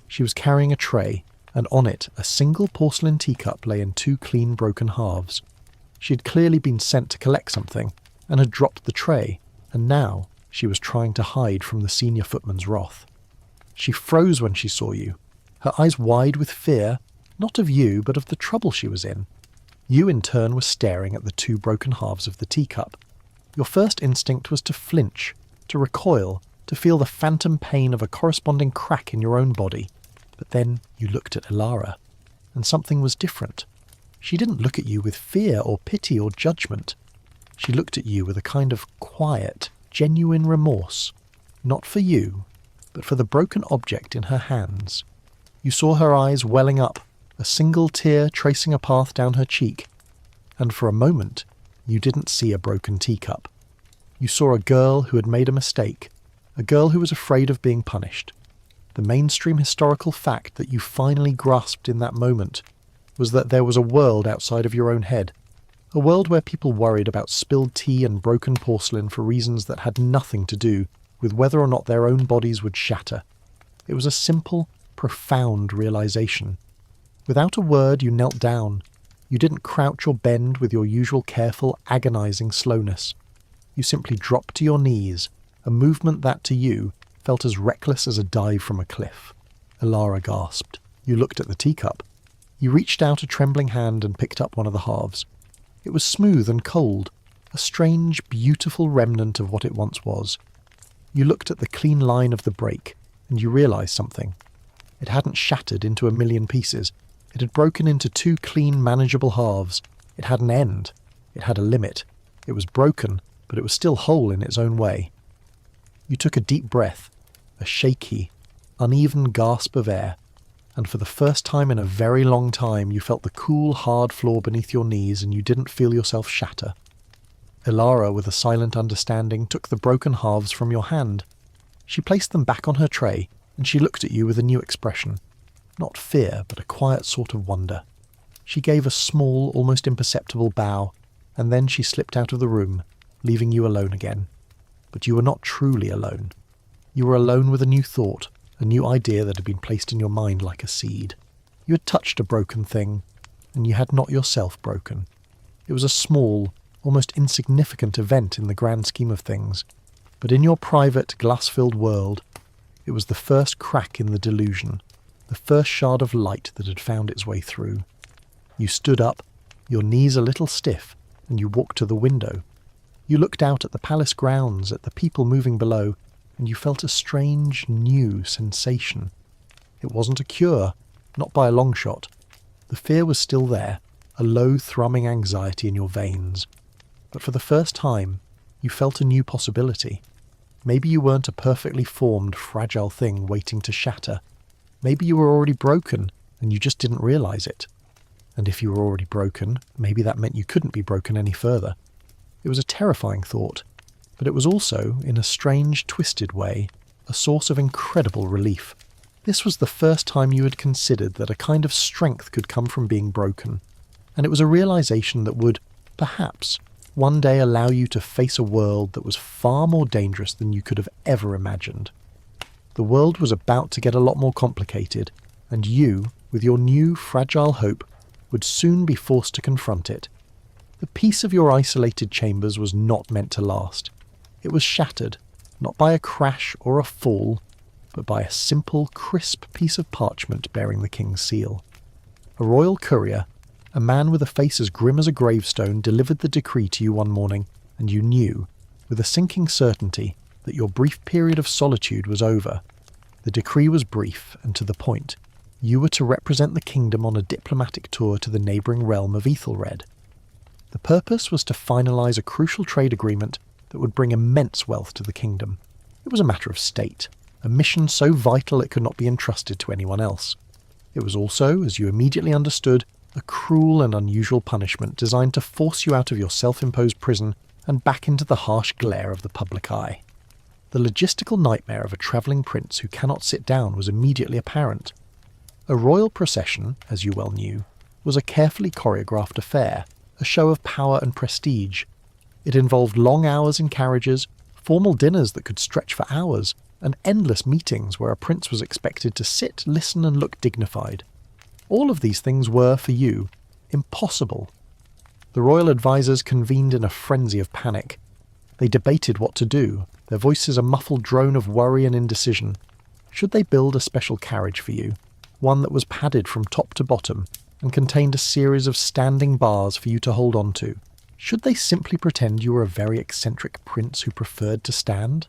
[SPEAKER 1] She was carrying a tray, and on it a single porcelain teacup lay in two clean broken halves. She had clearly been sent to collect something, and had dropped the tray, and now she was trying to hide from the senior footman's wrath. She froze when she saw you, her eyes wide with fear, not of you, but of the trouble she was in. You, in turn, were staring at the two broken halves of the teacup. Your first instinct was to flinch, to recoil, to feel the phantom pain of a corresponding crack in your own body. But then you looked at Ilara, and something was different. She didn't look at you with fear or pity or judgment. She looked at you with a kind of quiet, genuine remorse, not for you, but for the broken object in her hands. You saw her eyes welling up, a single tear tracing a path down her cheek, and for a moment you didn't see a broken teacup. You saw a girl who had made a mistake, a girl who was afraid of being punished. The mainstream historical fact that you finally grasped in that moment was that there was a world outside of your own head, a world where people worried about spilled tea and broken porcelain for reasons that had nothing to do with whether or not their own bodies would shatter. It was a simple, profound realization. Without a word, you knelt down. You didn't crouch or bend with your usual careful, agonizing slowness. You simply dropped to your knees, a movement that, to you, felt as reckless as a dive from a cliff. Ilara gasped. You looked at the teacup. You reached out a trembling hand and picked up one of the halves. It was smooth and cold, a strange, beautiful remnant of what it once was. You looked at the clean line of the break, and you realized something. It hadn't shattered into a million pieces. It had broken into two clean, manageable halves. It had an end. It had a limit. It was broken, but it was still whole in its own way. You took a deep breath, a shaky, uneven gasp of air, and for the first time in a very long time you felt the cool, hard floor beneath your knees and you didn't feel yourself shatter. Ilara, with a silent understanding, took the broken halves from your hand. She placed them back on her tray, and she looked at you with a new expression. Not fear, but a quiet sort of wonder. She gave a small, almost imperceptible bow, and then she slipped out of the room, leaving you alone again. But you were not truly alone. You were alone with a new thought, a new idea that had been placed in your mind like a seed. You had touched a broken thing, and you had not yourself broken. It was a small, almost insignificant event in the grand scheme of things, but in your private, glass-filled world, it was the first crack in the delusion, the first shard of light that had found its way through. You stood up, your knees a little stiff, and you walked to the window. You looked out at the palace grounds, at the people moving below, and you felt a strange, new sensation. It wasn't a cure, not by a long shot. The fear was still there, a low, thrumming anxiety in your veins. But for the first time, you felt a new possibility. Maybe you weren't a perfectly formed, fragile thing waiting to shatter. Maybe you were already broken, and you just didn't realize it. And if you were already broken, maybe that meant you couldn't be broken any further. It was a terrifying thought, but it was also, in a strange, twisted way, a source of incredible relief. This was the first time you had considered that a kind of strength could come from being broken, and it was a realization that would, perhaps, one day allow you to face a world that was far more dangerous than you could have ever imagined. The world was about to get a lot more complicated, and you, with your new, fragile hope, would soon be forced to confront it. The peace of your isolated chambers was not meant to last. It was shattered, not by a crash or a fall, but by a simple, crisp piece of parchment bearing the king's seal. A royal courier, a man with a face as grim as a gravestone, delivered the decree to you one morning, and you knew, with a sinking certainty, that your brief period of solitude was over. The decree was brief and to the point. You were to represent the kingdom on a diplomatic tour to the neighbouring realm of Ethelred. The purpose was to finalise a crucial trade agreement that would bring immense wealth to the kingdom. It was a matter of state, a mission so vital it could not be entrusted to anyone else. It was also, as you immediately understood, a cruel and unusual punishment designed to force you out of your self-imposed prison and back into the harsh glare of the public eye. The logistical nightmare of a travelling prince who cannot sit down was immediately apparent. A royal procession, as you well knew, was a carefully choreographed affair, a show of power and prestige. It involved long hours in carriages, formal dinners that could stretch for hours, and endless meetings where a prince was expected to sit, listen, and look dignified. All of these things were, for you, impossible. The royal advisers convened in a frenzy of panic. They debated what to do, their voices a muffled drone of worry and indecision. Should they build a special carriage for you, one that was padded from top to bottom and contained a series of standing bars for you to hold on to? Should they simply pretend you were a very eccentric prince who preferred to stand?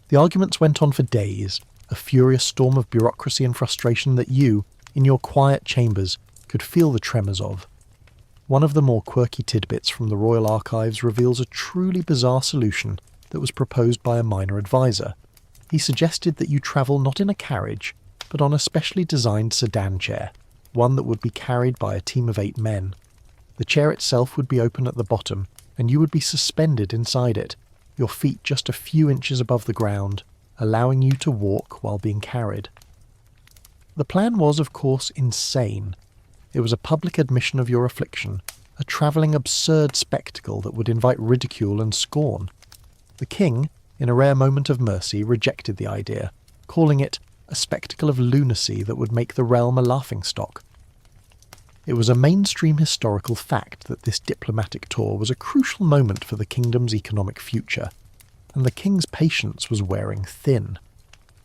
[SPEAKER 1] The arguments went on for days, a furious storm of bureaucracy and frustration that you, in your quiet chambers, could feel the tremors of. One of the more quirky tidbits from the royal archives reveals a truly bizarre solution that was proposed by a minor advisor. He suggested that you travel not in a carriage, but on a specially designed sedan chair, one that would be carried by a team of 8 men. The chair itself would be open at the bottom, and you would be suspended inside it, your feet just a few inches above the ground, allowing you to walk while being carried. The plan was, of course, insane. It was a public admission of your affliction, a travelling absurd spectacle that would invite ridicule and scorn. The king, in a rare moment of mercy, rejected the idea, calling it a spectacle of lunacy that would make the realm a laughingstock. It was a mainstream historical fact that this diplomatic tour was a crucial moment for the kingdom's economic future, and the king's patience was wearing thin.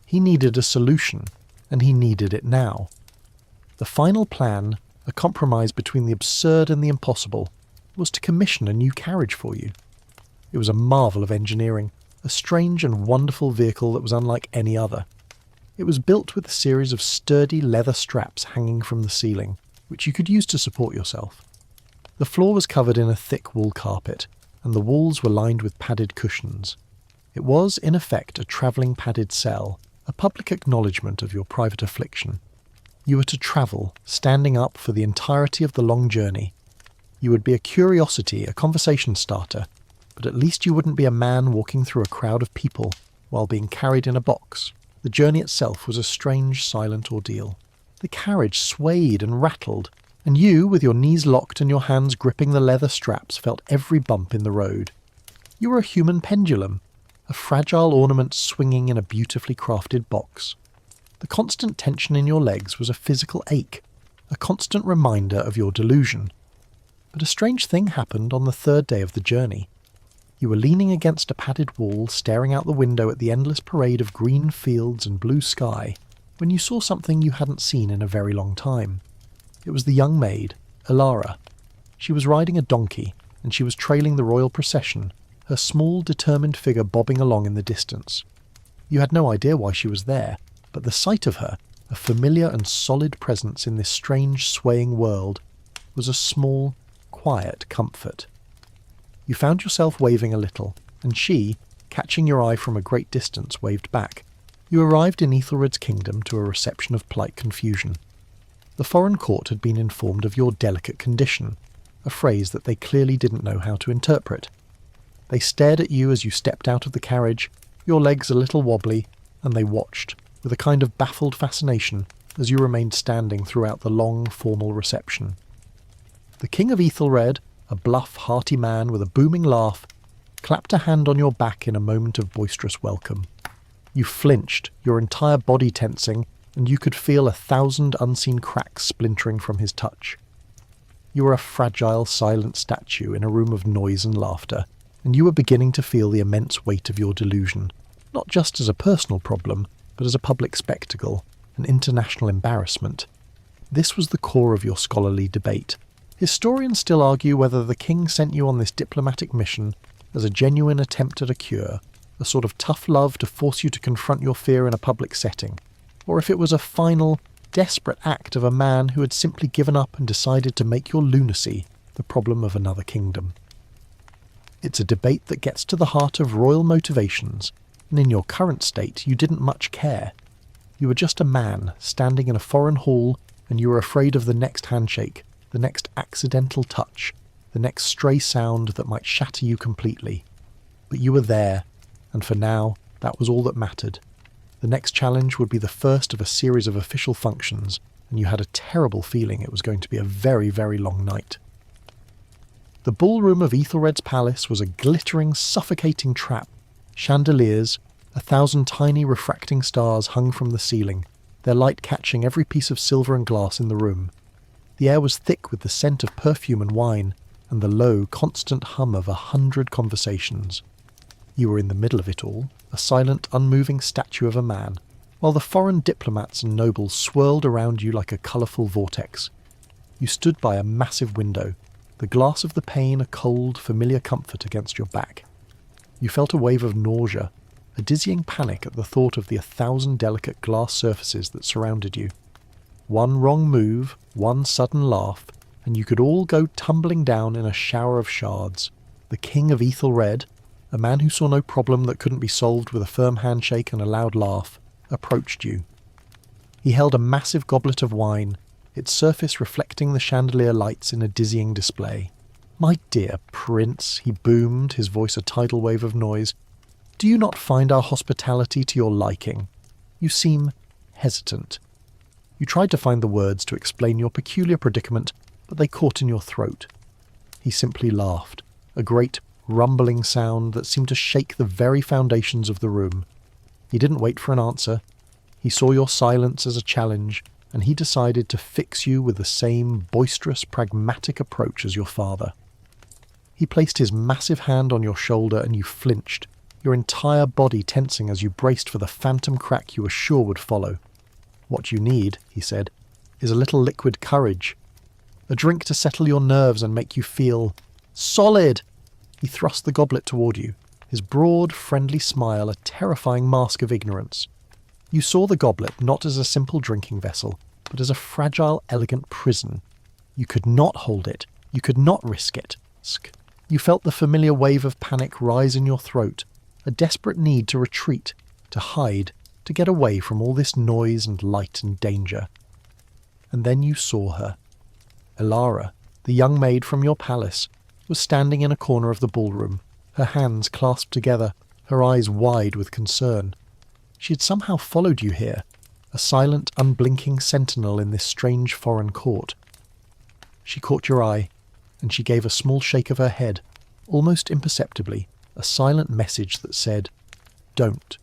[SPEAKER 1] He needed a solution, and he needed it now. The final plan, a compromise between the absurd and the impossible, was to commission a new carriage for you. It was a marvel of engineering, a strange and wonderful vehicle that was unlike any other. It was built with a series of sturdy leather straps hanging from the ceiling, which you could use to support yourself. The floor was covered in a thick wool carpet, and the walls were lined with padded cushions. It was, in effect, a travelling padded cell, a public acknowledgement of your private affliction. You were to travel, standing up for the entirety of the long journey. You would be a curiosity, a conversation starter, but at least you wouldn't be a man walking through a crowd of people while being carried in a box. The journey itself was a strange, silent ordeal. The carriage swayed and rattled, and you, with your knees locked and your hands gripping the leather straps, felt every bump in the road. You were a human pendulum, a fragile ornament swinging in a beautifully crafted box. The constant tension in your legs was a physical ache, a constant reminder of your delusion. But a strange thing happened on the 3rd day of the journey. You were leaning against a padded wall, staring out the window at the endless parade of green fields and blue sky, when you saw something you hadn't seen in a very long time. It was the young maid, Elara. She was riding a donkey, and she was trailing the royal procession, her small, determined figure bobbing along in the distance. You had no idea why she was there, but the sight of her, a familiar and solid presence in this strange, swaying world, was a small, quiet comfort. You found yourself waving a little, and she, catching your eye from a great distance, waved back. You arrived in Ethelred's kingdom to a reception of polite confusion. The foreign court had been informed of your delicate condition, a phrase that they clearly didn't know how to interpret. They stared at you as you stepped out of the carriage, your legs a little wobbly, and they watched, with a kind of baffled fascination, as you remained standing throughout the long, formal reception. The King of Ethelred, a bluff, hearty man with a booming laugh, clapped a hand on your back in a moment of boisterous welcome. You flinched, your entire body tensing, and you could feel 1,000 unseen cracks splintering from his touch. You were a fragile, silent statue in a room of noise and laughter, and you were beginning to feel the immense weight of your delusion, not just as a personal problem, but as a public spectacle, an international embarrassment. This was the core of your scholarly debate. Historians still argue whether the king sent you on this diplomatic mission as a genuine attempt at a cure, a sort of tough love to force you to confront your fear in a public setting, or if it was a final, desperate act of a man who had simply given up and decided to make your lunacy the problem of another kingdom. It's a debate that gets to the heart of royal motivations, and in your current state you didn't much care. You were just a man standing in a foreign hall, and you were afraid of the next handshake, the next accidental touch, the next stray sound that might shatter you completely. But you were there, and for now, that was all that mattered. The next challenge would be the first of a series of official functions, and you had a terrible feeling it was going to be a very, very long night. The ballroom of Ethelred's palace was a glittering, suffocating trap. Chandeliers, 1,000 tiny refracting stars hung from the ceiling, their light catching every piece of silver and glass in the room. The air was thick with the scent of perfume and wine, and the low, constant hum of 100 conversations. You were in the middle of it all, a silent, unmoving statue of a man, while the foreign diplomats and nobles swirled around you like a colourful vortex. You stood by a massive window, the glass of the pane a cold, familiar comfort against your back. You felt a wave of nausea, a dizzying panic at the thought of the 1,000 delicate glass surfaces that surrounded you. One wrong move, one sudden laugh, and you could all go tumbling down in a shower of shards. The King of Ethelred, a man who saw no problem that couldn't be solved with a firm handshake and a loud laugh, approached you. He held a massive goblet of wine, its surface reflecting the chandelier lights in a dizzying display. "My dear prince," he boomed, his voice a tidal wave of noise, "do you not find our hospitality to your liking? You seem hesitant." You tried to find the words to explain your peculiar predicament, but they caught in your throat. He simply laughed, a great, rumbling sound that seemed to shake the very foundations of the room. He didn't wait for an answer. He saw your silence as a challenge, and he decided to fix you with the same boisterous, pragmatic approach as your father. He placed his massive hand on your shoulder and you flinched, your entire body tensing as you braced for the phantom crack you were sure would follow. "What you need," he said, "is a little liquid courage. A drink to settle your nerves and make you feel solid." He thrust the goblet toward you, his broad, friendly smile a terrifying mask of ignorance. You saw the goblet not as a simple drinking vessel, but as a fragile, elegant prison. You could not hold it. You could not risk it. You felt the familiar wave of panic rise in your throat, a desperate need to retreat, to hide, to get away from all this noise and light and danger. And then you saw her. Elara, the young maid from your palace, was standing in a corner of the ballroom, her hands clasped together, her eyes wide with concern. She had somehow followed you here, a silent, unblinking sentinel in this strange foreign court. She caught your eye, and she gave a small shake of her head, almost imperceptibly, a silent message that said, "Don't."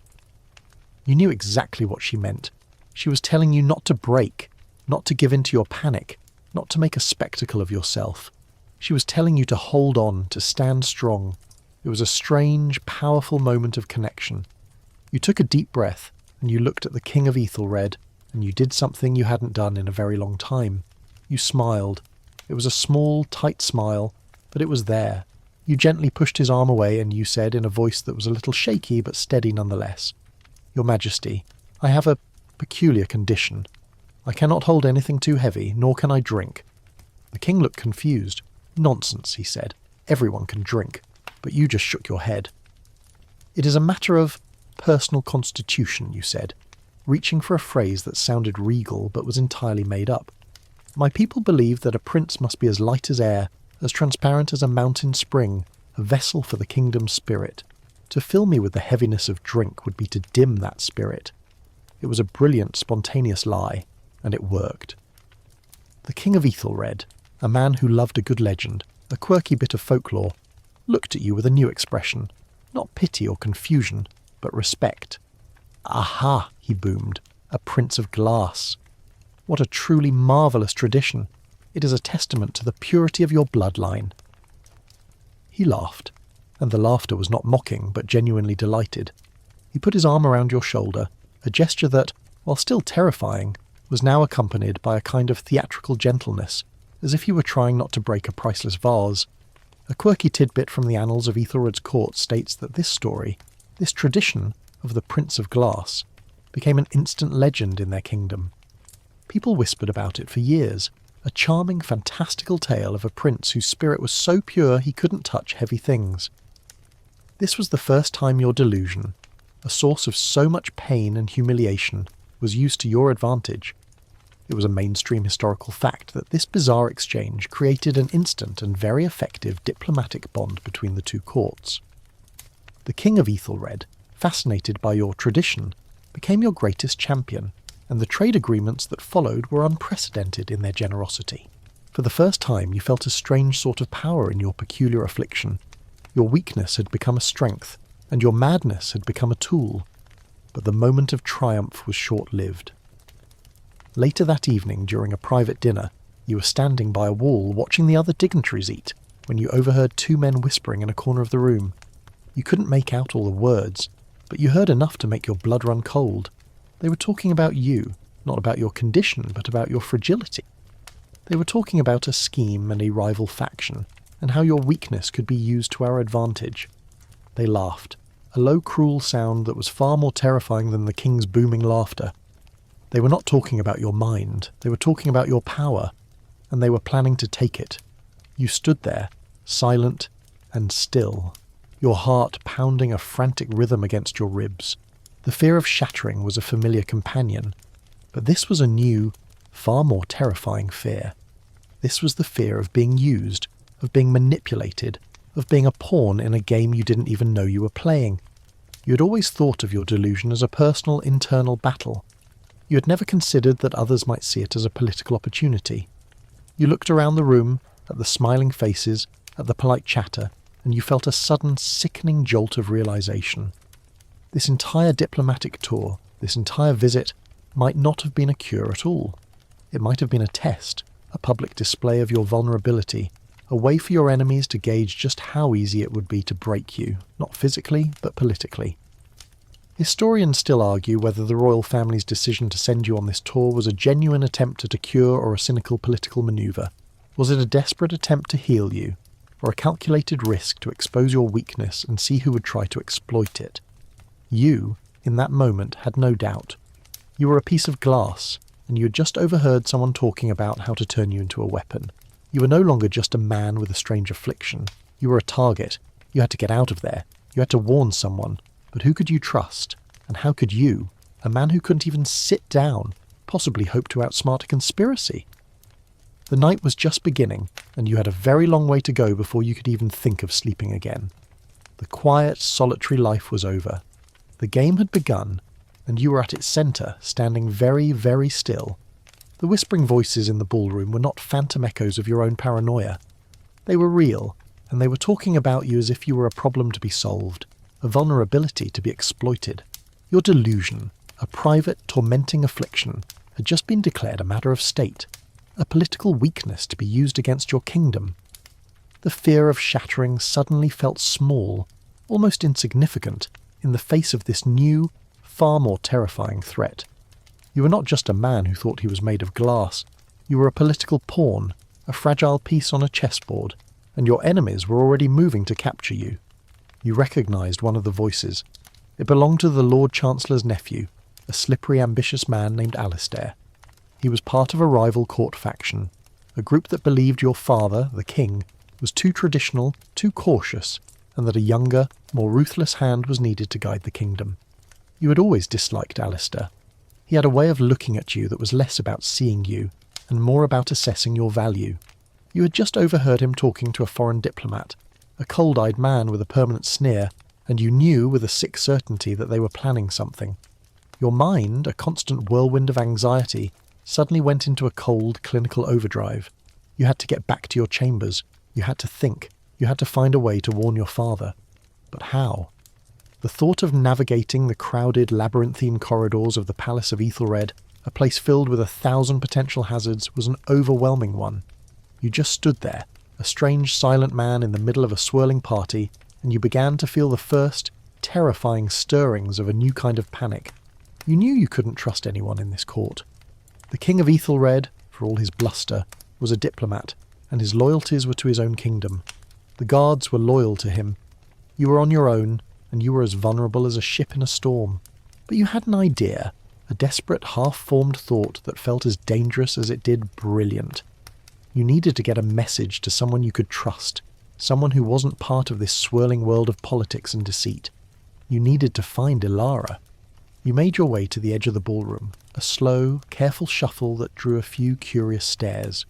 [SPEAKER 1] You knew exactly what she meant. She was telling you not to break, not to give in to your panic, not to make a spectacle of yourself. She was telling you to hold on, to stand strong. It was a strange, powerful moment of connection. You took a deep breath, and you looked at the King of Ethelred, and you did something you hadn't done in a very long time. You smiled. It was a small, tight smile, but it was there. You gently pushed his arm away, and you said in a voice that was a little shaky but steady nonetheless, "Your Majesty, I have a peculiar condition. I cannot hold anything too heavy, nor can I drink." The king looked confused. "Nonsense," he said. "Everyone can drink." But you just shook your head. It is a matter of personal constitution, you said, reaching for a phrase that sounded regal but was entirely made up. My people believe that a prince must be as light as air, as transparent as a mountain spring, a vessel for the kingdom's spirit. To fill me with the heaviness of drink would be to dim that spirit. It was a brilliant, spontaneous lie, and it worked. The King of Ethelred, a man who loved a good legend, a quirky bit of folklore, looked at you with a new expression, not pity or confusion, but respect. Aha, he boomed, a prince of glass. What a truly marvellous tradition. It is a testament to the purity of your bloodline. He laughed, and the laughter was not mocking but genuinely delighted. He put his arm around your shoulder, a gesture that, while still terrifying, was now accompanied by a kind of theatrical gentleness, as if he were trying not to break a priceless vase. A quirky tidbit from the annals of Ethelred's court states that this story, this tradition of the Prince of Glass, became an instant legend in their kingdom. People whispered about it for years, a charming, fantastical tale of a prince whose spirit was so pure he couldn't touch heavy things. This was the first time your delusion, a source of so much pain and humiliation, was used to your advantage. It was a mainstream historical fact that this bizarre exchange created an instant and very effective diplomatic bond between the two courts. The King of Ethelred, fascinated by your tradition, became your greatest champion, and the trade agreements that followed were unprecedented in their generosity. For the first time you felt a strange sort of power in your peculiar affliction. Your weakness had become a strength, and your madness had become a tool. But the moment of triumph was short-lived. Later that evening, during a private dinner, you were standing by a wall watching the other dignitaries eat, when you overheard two men whispering in a corner of the room. You couldn't make out all the words, but you heard enough to make your blood run cold. They were talking about you, not about your condition, but about your fragility. They were talking about a scheme and a rival faction, and how your weakness could be used to our advantage. They laughed, a low, cruel sound that was far more terrifying than the king's booming laughter. They were not talking about your mind, they were talking about your power, and they were planning to take it. You stood there, silent and still, your heart pounding a frantic rhythm against your ribs. The fear of shattering was a familiar companion, but this was a new, far more terrifying fear. This was the fear of being used, of being manipulated, of being a pawn in a game you didn't even know you were playing. You had always thought of your delusion as a personal, internal battle. You had never considered that others might see it as a political opportunity. You looked around the room, at the smiling faces, at the polite chatter, and you felt a sudden, sickening jolt of realization. This entire diplomatic tour, this entire visit, might not have been a cure at all. It might have been a test, a public display of your vulnerability, a way for your enemies to gauge just how easy it would be to break you, not physically, but politically. Historians still argue whether the royal family's decision to send you on this tour was a genuine attempt at a cure or a cynical political maneuver. Was it a desperate attempt to heal you, or a calculated risk to expose your weakness and see who would try to exploit it? You, in that moment, had no doubt. You were a piece of glass, and you had just overheard someone talking about how to turn you into a weapon. You were no longer just a man with a strange affliction. You were a target. You had to get out of there. You had to warn someone. But who could you trust? And how could you, a man who couldn't even sit down, possibly hope to outsmart a conspiracy? The night was just beginning, and you had a very long way to go before you could even think of sleeping again. The quiet, solitary life was over. The game had begun, and you were at its centre, standing very, very still. The whispering voices in the ballroom were not phantom echoes of your own paranoia. They were real, and they were talking about you as if you were a problem to be solved, a vulnerability to be exploited. Your delusion, a private, tormenting affliction, had just been declared a matter of state, a political weakness to be used against your kingdom. The fear of shattering suddenly felt small, almost insignificant, in the face of this new, far more terrifying threat. You were not just a man who thought he was made of glass. You were a political pawn, a fragile piece on a chessboard, and your enemies were already moving to capture you. You recognized one of the voices. It belonged to the Lord Chancellor's nephew, a slippery, ambitious man named Alistair. He was part of a rival court faction, a group that believed your father, the king, was too traditional, too cautious, and that a younger, more ruthless hand was needed to guide the kingdom. You had always disliked Alistair. He had a way of looking at you that was less about seeing you, and more about assessing your value. You had just overheard him talking to a foreign diplomat, a cold-eyed man with a permanent sneer, and you knew with a sick certainty that they were planning something. Your mind, a constant whirlwind of anxiety, suddenly went into a cold, clinical overdrive. You had to get back to your chambers. You had to think. You had to find a way to warn your father. But how? The thought of navigating the crowded, labyrinthine corridors of the Palace of Ethelred, a place filled with 1,000 potential hazards, was an overwhelming one. You just stood there, a strange, silent man in the middle of a swirling party, and you began to feel the first, terrifying stirrings of a new kind of panic. You knew you couldn't trust anyone in this court. The King of Ethelred, for all his bluster, was a diplomat, and his loyalties were to his own kingdom. The guards were loyal to him. You were on your own, and you were as vulnerable as a ship in a storm. But you had an idea, a desperate, half-formed thought that felt as dangerous as it did brilliant. You needed to get a message to someone you could trust, someone who wasn't part of this swirling world of politics and deceit. You needed to find Ilara. You made your way to the edge of the ballroom, a slow, careful shuffle that drew a few curious stares.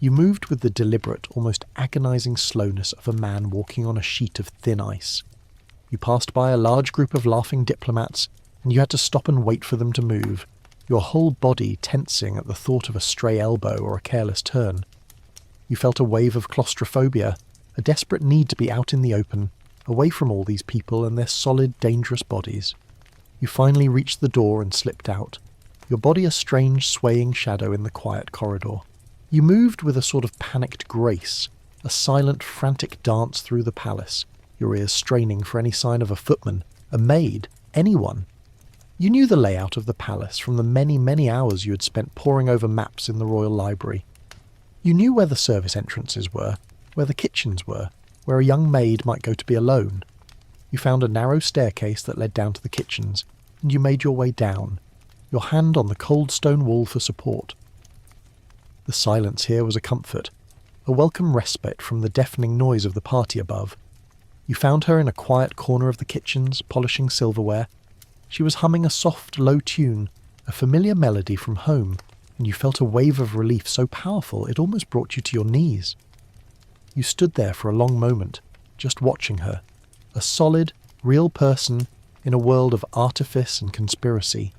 [SPEAKER 1] You moved with the deliberate, almost agonizing slowness of a man walking on a sheet of thin ice. You passed by a large group of laughing diplomats, and you had to stop and wait for them to move, your whole body tensing at the thought of a stray elbow or a careless turn. You felt a wave of claustrophobia, a desperate need to be out in the open, away from all these people and their solid, dangerous bodies. You finally reached the door and slipped out, your body a strange, swaying shadow in the quiet corridor. You moved with a sort of panicked grace, a silent, frantic dance through the palace, your ears straining for any sign of a footman, a maid, anyone. You knew the layout of the palace from the many, many hours you had spent poring over maps in the royal library. You knew where the service entrances were, where the kitchens were, where a young maid might go to be alone. You found a narrow staircase that led down to the kitchens, and you made your way down, your hand on the cold stone wall for support. The silence here was a comfort, a welcome respite from the deafening noise of the party above. You found her in a quiet corner of the kitchens, polishing silverware. She was humming a soft, low tune, a familiar melody from home, and you felt a wave of relief so powerful it almost brought you to your knees. You stood there for a long moment, just watching her, a solid, real person in a world of artifice and conspiracy.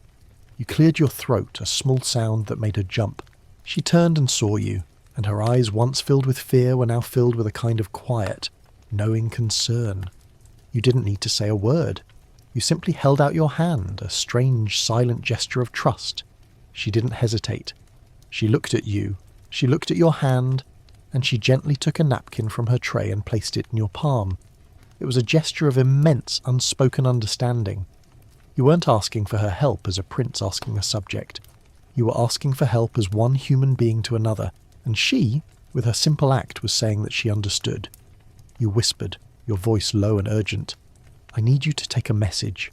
[SPEAKER 1] You cleared your throat, a small sound that made her jump. She turned and saw you, and her eyes, once filled with fear, were now filled with a kind of quiet, knowing concern. You didn't need to say a word. You simply held out your hand, a strange, silent gesture of trust. She didn't hesitate. She looked at you, she looked at your hand, and she gently took a napkin from her tray and placed it in your palm. It was a gesture of immense, unspoken understanding. You weren't asking for her help as a prince asking a subject. You were asking for help as one human being to another, and she, with her simple act, was saying that she understood. You whispered, your voice low and urgent, "I need you to take a message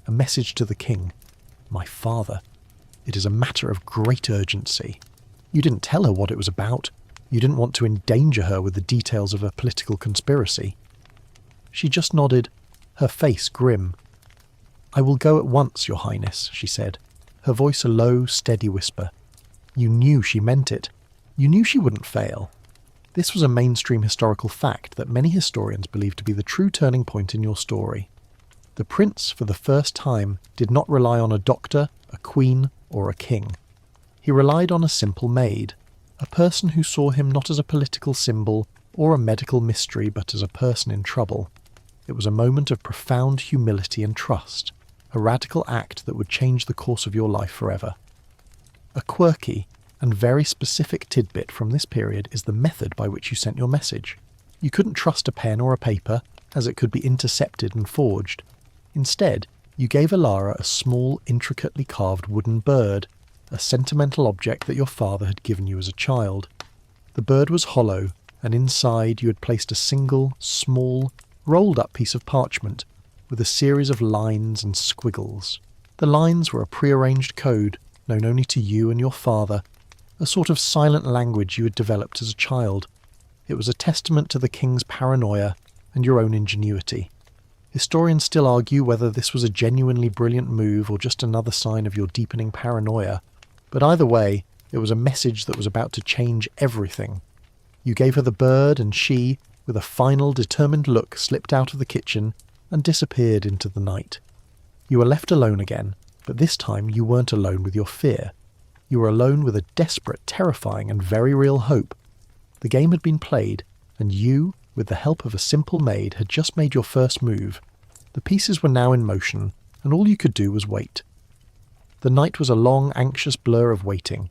[SPEAKER 1] to the king, my father. It is a matter of great urgency." You didn't tell her what it was about. You didn't want to endanger her with the details of a political conspiracy. She just nodded, her face grim. "I will go at once, Your Highness," she said, her voice a low, steady whisper. You knew she meant it. You knew she wouldn't fail. This was a mainstream historical fact that many historians believe to be the true turning point in your story. The prince, for the first time, did not rely on a doctor, a queen, or a king. He relied on a simple maid, a person who saw him not as a political symbol or a medical mystery but as a person in trouble. It was a moment of profound humility and trust, a radical act that would change the course of your life forever. A quirky and very specific tidbit from this period is the method by which you sent your message. You couldn't trust a pen or a paper, as it could be intercepted and forged. Instead, you gave Ilara a small, intricately carved wooden bird, a sentimental object that your father had given you as a child. The bird was hollow, and inside you had placed a single, small, rolled-up piece of parchment with a series of lines and squiggles. The lines were a prearranged code known only to you and your father, a sort of silent language you had developed as a child. It was a testament to the king's paranoia, and your own ingenuity. Historians still argue whether this was a genuinely brilliant move or just another sign of your deepening paranoia, but either way, it was a message that was about to change everything. You gave her the bird, and she, with a final determined look, slipped out of the kitchen and disappeared into the night. You were left alone again, but this time you weren't alone with your fear. You were alone with a desperate, terrifying, and very real hope. The game had been played, and you, with the help of a simple maid, had just made your first move. The pieces were now in motion, and all you could do was wait. The night was a long, anxious blur of waiting.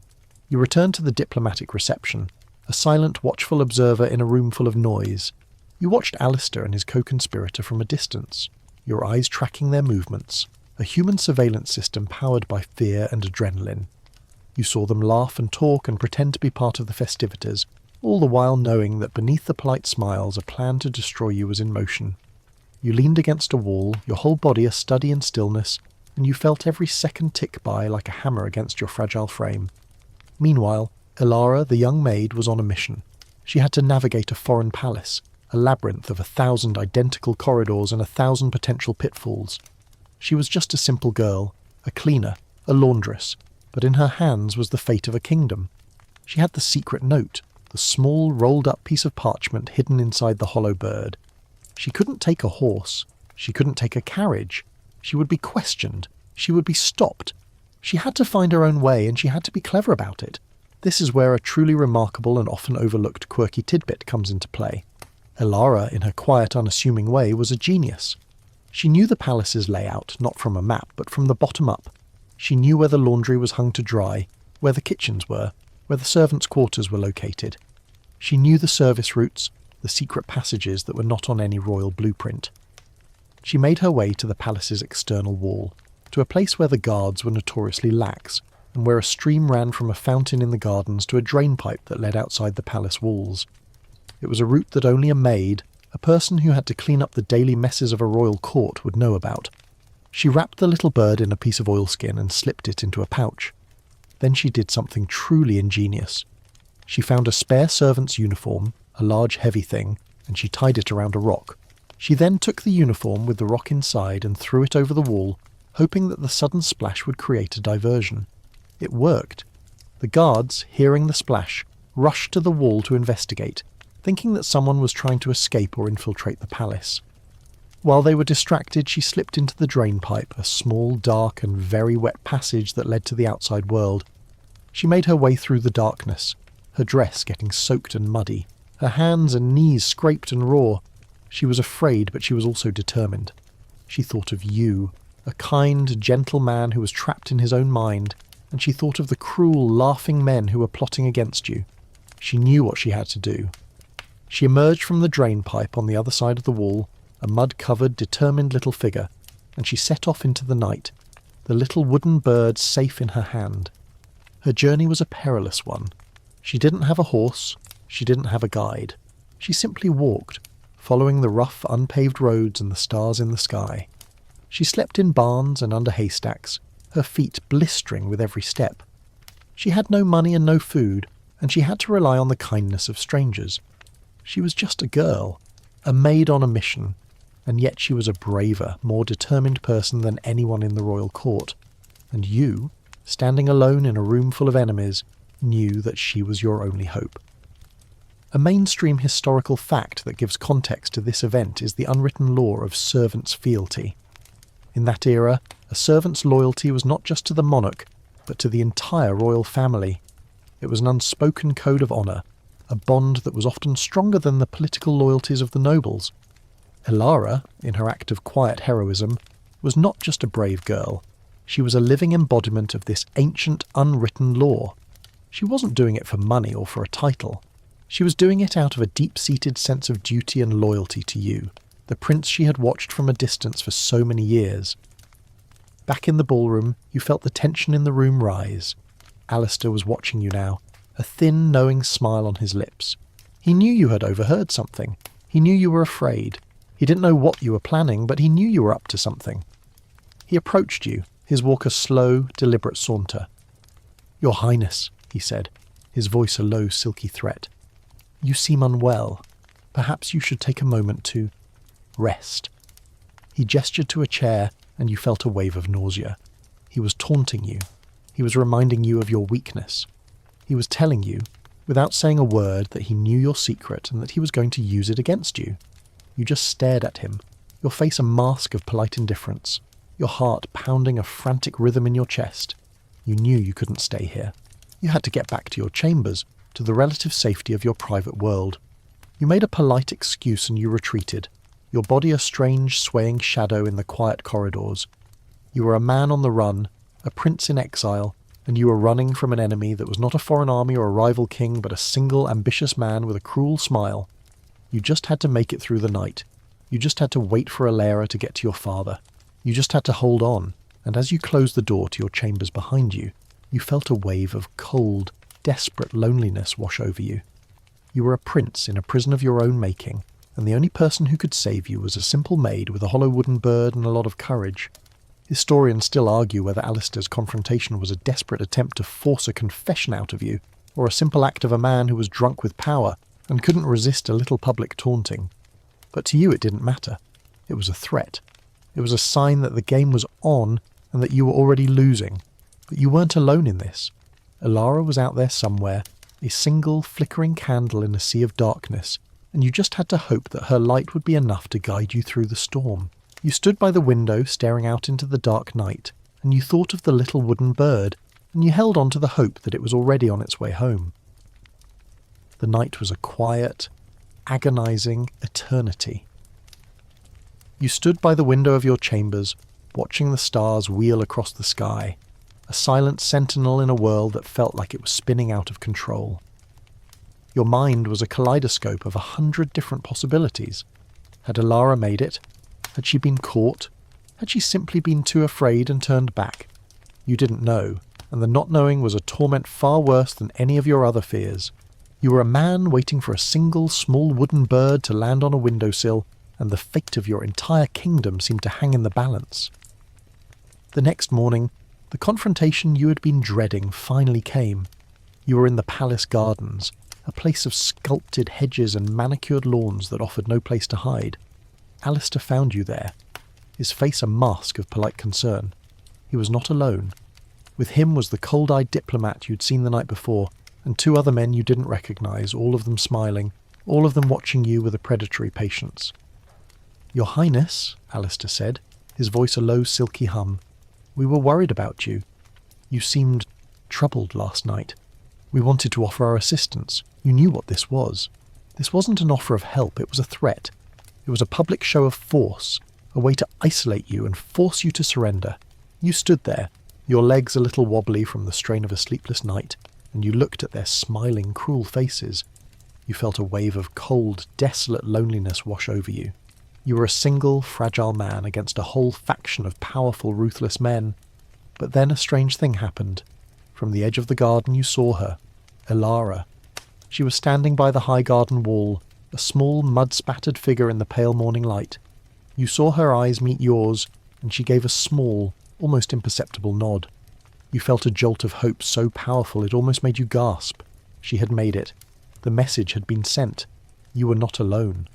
[SPEAKER 1] You returned to the diplomatic reception, a silent, watchful observer in a room full of noise. You watched Alistair and his co-conspirator from a distance, your eyes tracking their movements, a human surveillance system powered by fear and adrenaline. You saw them laugh and talk and pretend to be part of the festivities, all the while knowing that beneath the polite smiles a plan to destroy you was in motion. You leaned against a wall, your whole body a study in stillness, and you felt every second tick by like a hammer against your fragile frame. Meanwhile, Ilara, the young maid, was on a mission. She had to navigate a foreign palace, a labyrinth of 1,000 identical corridors and 1,000 potential pitfalls. She was just a simple girl, a cleaner, a laundress, but in her hands was the fate of a kingdom. She had the secret note, the small rolled-up piece of parchment hidden inside the hollow bird. She couldn't take a horse. She couldn't take a carriage. She would be questioned. She would be stopped. She had to find her own way, and she had to be clever about it. This is where a truly remarkable and often overlooked quirky tidbit comes into play. Ilara, in her quiet, unassuming way, was a genius. She knew the palace's layout, not from a map, but from the bottom up. She knew where the laundry was hung to dry, where the kitchens were, where the servants' quarters were located. She knew the service routes, the secret passages that were not on any royal blueprint. She made her way to the palace's external wall, to a place where the guards were notoriously lax, and where a stream ran from a fountain in the gardens to a drain pipe that led outside the palace walls. It was a route that only a maid, a person who had to clean up the daily messes of a royal court, would know about. She wrapped the little bird in a piece of oilskin and slipped it into a pouch. Then she did something truly ingenious. She found a spare servant's uniform, a large heavy thing, and she tied it around a rock. She then took the uniform with the rock inside and threw it over the wall, hoping that the sudden splash would create a diversion. It worked. The guards, hearing the splash, rushed to the wall to investigate, thinking that someone was trying to escape or infiltrate the palace. While they were distracted, she slipped into the drain pipe, a small, dark and very wet passage that led to the outside world. She made her way through the darkness, her dress getting soaked and muddy, her hands and knees scraped and raw. She was afraid, but she was also determined. She thought of you, a kind, gentle man who was trapped in his own mind, and she thought of the cruel, laughing men who were plotting against you. She knew what she had to do. She emerged from the drain pipe on the other side of the wall, a mud-covered, determined little figure, and she set off into the night, the little wooden bird safe in her hand. Her journey was a perilous one. She didn't have a horse. She didn't have a guide. She simply walked, following the rough, unpaved roads and the stars in the sky. She slept in barns and under haystacks, her feet blistering with every step. She had no money and no food, and she had to rely on the kindness of strangers. She was just a girl, a maid on a mission, and yet she was a braver, more determined person than anyone in the royal court. And you, standing alone in a room full of enemies, knew that she was your only hope. A mainstream historical fact that gives context to this event is the unwritten law of servant's fealty. In that era, a servant's loyalty was not just to the monarch, but to the entire royal family. It was an unspoken code of honour, a bond that was often stronger than the political loyalties of the nobles. Ilara, in her act of quiet heroism, was not just a brave girl. She was a living embodiment of this ancient, unwritten law. She wasn't doing it for money or for a title. She was doing it out of a deep-seated sense of duty and loyalty to you, the prince she had watched from a distance for so many years. Back in the ballroom, you felt the tension in the room rise. Alistair was watching you now, a thin, knowing smile on his lips. He knew you had overheard something. He knew you were afraid. He didn't know what you were planning, but he knew you were up to something. He approached you, his walk a slow, deliberate saunter. "Your Highness," he said, his voice a low, silky threat. "You seem unwell. Perhaps you should take a moment to—" Rest. He gestured to a chair, and you felt a wave of nausea. He was taunting you. He was reminding you of your weakness. He was telling you, without saying a word, that he knew your secret and that he was going to use it against you. You just stared at him, your face a mask of polite indifference, your heart pounding a frantic rhythm in your chest. You knew you couldn't stay here. You had to get back to your chambers, to the relative safety of your private world. You made a polite excuse and you retreated, your body a strange, swaying shadow in the quiet corridors. You were a man on the run, a prince in exile, and you were running from an enemy that was not a foreign army or a rival king, but a single, ambitious man with a cruel smile. You just had to make it through the night. You just had to wait for Alara to get to your father. You just had to hold on, and as you closed the door to your chambers behind you, you felt a wave of cold, desperate loneliness wash over you. You were a prince in a prison of your own making, and the only person who could save you was a simple maid with a hollow wooden bird and a lot of courage. Historians still argue whether Alistair's confrontation was a desperate attempt to force a confession out of you, or a simple act of a man who was drunk with power and couldn't resist a little public taunting. But to you it didn't matter. It was a threat. It was a sign that the game was on and that you were already losing. But you weren't alone in this. Alara was out there somewhere, a single flickering candle in a sea of darkness, and you just had to hope that her light would be enough to guide you through the storm. You stood by the window staring out into the dark night, and you thought of the little wooden bird, and you held on to the hope that it was already on its way home. The night was a quiet, agonizing eternity. You stood by the window of your chambers, watching the stars wheel across the sky, a silent sentinel in a world that felt like it was spinning out of control. Your mind was a kaleidoscope of 100 different possibilities. Had Alara made it? Had she been caught? Had she simply been too afraid and turned back? You didn't know, and the not knowing was a torment far worse than any of your other fears. You were a man waiting for a single small wooden bird to land on a windowsill, and the fate of your entire kingdom seemed to hang in the balance. The next morning, the confrontation you had been dreading finally came. You were in the palace gardens, a place of sculpted hedges and manicured lawns that offered no place to hide. Alistair found you there, his face a mask of polite concern. He was not alone. With him was the cold-eyed diplomat you'd seen the night before, and 2 other men you didn't recognize, all of them smiling, all of them watching you with a predatory patience. "Your Highness," Alistair said, his voice a low, silky hum, "we were worried about you. You seemed troubled last night. We wanted to offer our assistance. You knew what this was. This wasn't an offer of help, it was a threat. It was a public show of force, a way to isolate you and force you to surrender. You stood there, your legs a little wobbly from the strain of a sleepless night, and you looked at their smiling, cruel faces. You felt a wave of cold, desolate loneliness wash over you. You were a single, fragile man against a whole faction of powerful, ruthless men. But then a strange thing happened. From the edge of the garden you saw her, Alara. She was standing by the high garden wall, a small, mud-spattered figure in the pale morning light. You saw her eyes meet yours, and she gave a small, almost imperceptible nod. You felt a jolt of hope so powerful it almost made you gasp. She had made it. The message had been sent. You were not alone.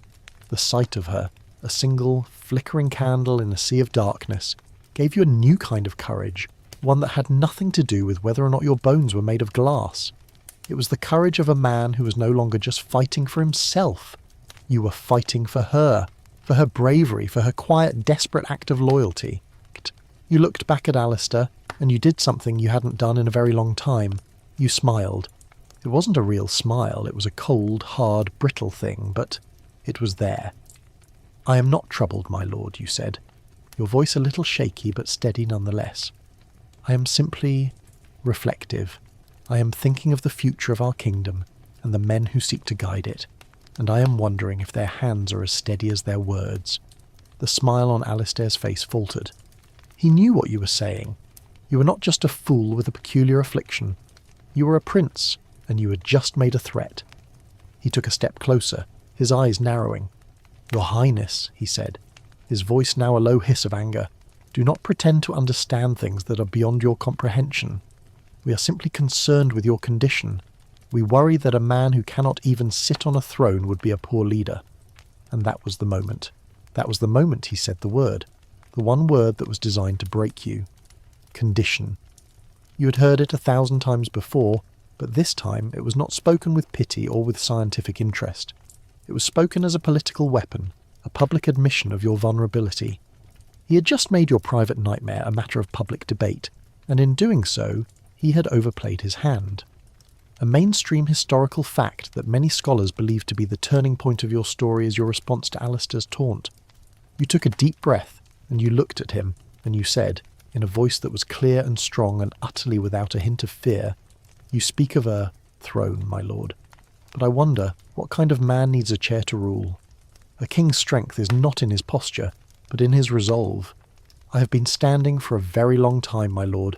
[SPEAKER 1] The sight of her, a single, flickering candle in a sea of darkness, gave you a new kind of courage, one that had nothing to do with whether or not your bones were made of glass. It was the courage of a man who was no longer just fighting for himself. You were fighting for her bravery, for her quiet, desperate act of loyalty. You looked back at Alistair, and you did something you hadn't done in a very long time. You smiled. It wasn't a real smile, it was a cold, hard, brittle thing, but it was there. "I am not troubled, my lord," you said, your voice a little shaky but steady nonetheless. "I am simply reflective. I am thinking of the future of our kingdom and the men who seek to guide it, and I am wondering if their hands are as steady as their words." The smile on Alistair's face faltered. He knew what you were saying. You were not just a fool with a peculiar affliction. You were a prince, and you had just made a threat. He took a step closer, his eyes narrowing. "Your Highness," he said, his voice now a low hiss of anger, "do not pretend to understand things that are beyond your comprehension. We are simply concerned with your condition. We worry that a man who cannot even sit on a throne would be a poor leader." And that was the moment. That was the moment he said the word. The one word that was designed to break you. Condition. You had heard it 1,000 times before, but this time it was not spoken with pity or with scientific interest. It was spoken as a political weapon, a public admission of your vulnerability. He had just made your private nightmare a matter of public debate, and in doing so, he had overplayed his hand. A mainstream historical fact that many scholars believe to be the turning point of your story is your response to Alistair's taunt. You took a deep breath, and you looked at him, and you said, in a voice that was clear and strong and utterly without a hint of fear, "You speak of a throne, my lord. But I wonder, what kind of man needs a chair to rule? A king's strength is not in his posture, but in his resolve. I have been standing for a very long time, my lord.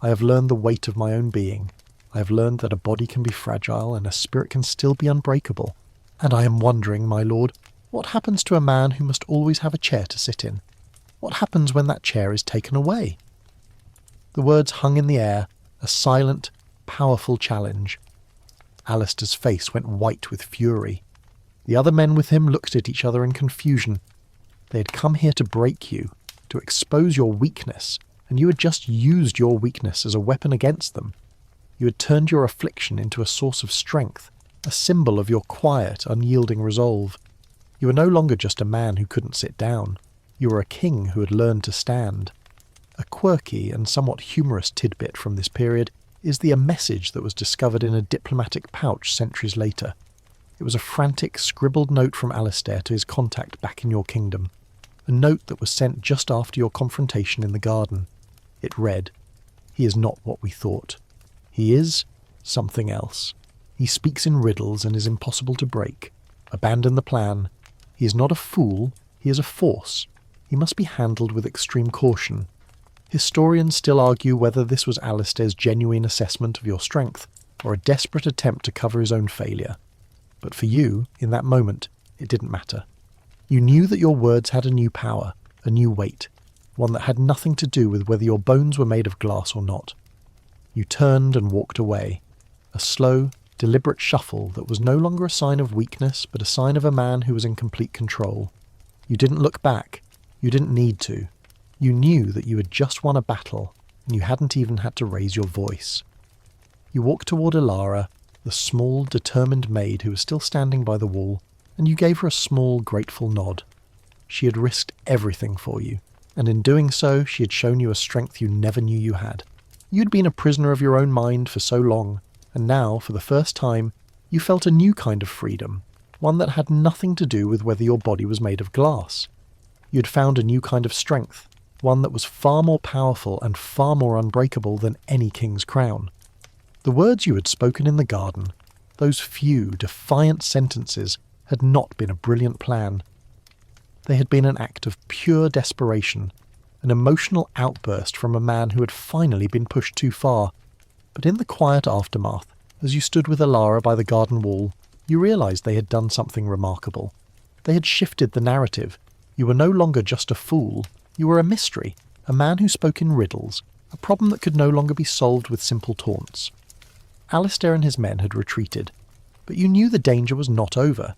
[SPEAKER 1] I have learned the weight of my own being. I have learned that a body can be fragile and a spirit can still be unbreakable. And I am wondering, my lord, what happens to a man who must always have a chair to sit in? What happens when that chair is taken away?" The words hung in the air, a silent, powerful challenge. Alistair's face went white with fury. The other men with him looked at each other in confusion. They had come here to break you, to expose your weakness, and you had just used your weakness as a weapon against them. You had turned your affliction into a source of strength, a symbol of your quiet, unyielding resolve. You were no longer just a man who couldn't sit down. You were a king who had learned to stand. A quirky and somewhat humorous tidbit from this period is a message that was discovered in a diplomatic pouch centuries later. It was a frantic, scribbled note from Alistair to his contact back in your kingdom, a note that was sent just after your confrontation in the garden. It read, "He is not what we thought. He is something else. He speaks in riddles and is impossible to break. Abandon the plan. He is not a fool, he is a force. He must be handled with extreme caution." Historians still argue whether this was Alistair's genuine assessment of your strength, or a desperate attempt to cover his own failure. But for you, in that moment, it didn't matter. You knew that your words had a new power, a new weight, one that had nothing to do with whether your bones were made of glass or not. You turned and walked away, a slow, deliberate shuffle that was no longer a sign of weakness, but a sign of a man who was in complete control. You didn't look back. You didn't need to. You knew that you had just won a battle, and you hadn't even had to raise your voice. You walked toward Ilara, the small, determined maid who was still standing by the wall, and you gave her a small, grateful nod. She had risked everything for you, and in doing so, she had shown you a strength you never knew you had. You'd been a prisoner of your own mind for so long, and now, for the first time, you felt a new kind of freedom, one that had nothing to do with whether your body was made of glass. You had found a new kind of strength, one that was far more powerful and far more unbreakable than any king's crown. The words you had spoken in the garden, those few, defiant sentences, had not been a brilliant plan. They had been an act of pure desperation, an emotional outburst from a man who had finally been pushed too far. But in the quiet aftermath, as you stood with Ilara by the garden wall, you realized they had done something remarkable. They had shifted the narrative. You were no longer just a fool. You were a mystery, a man who spoke in riddles, a problem that could no longer be solved with simple taunts. Alistair and his men had retreated, but you knew the danger was not over.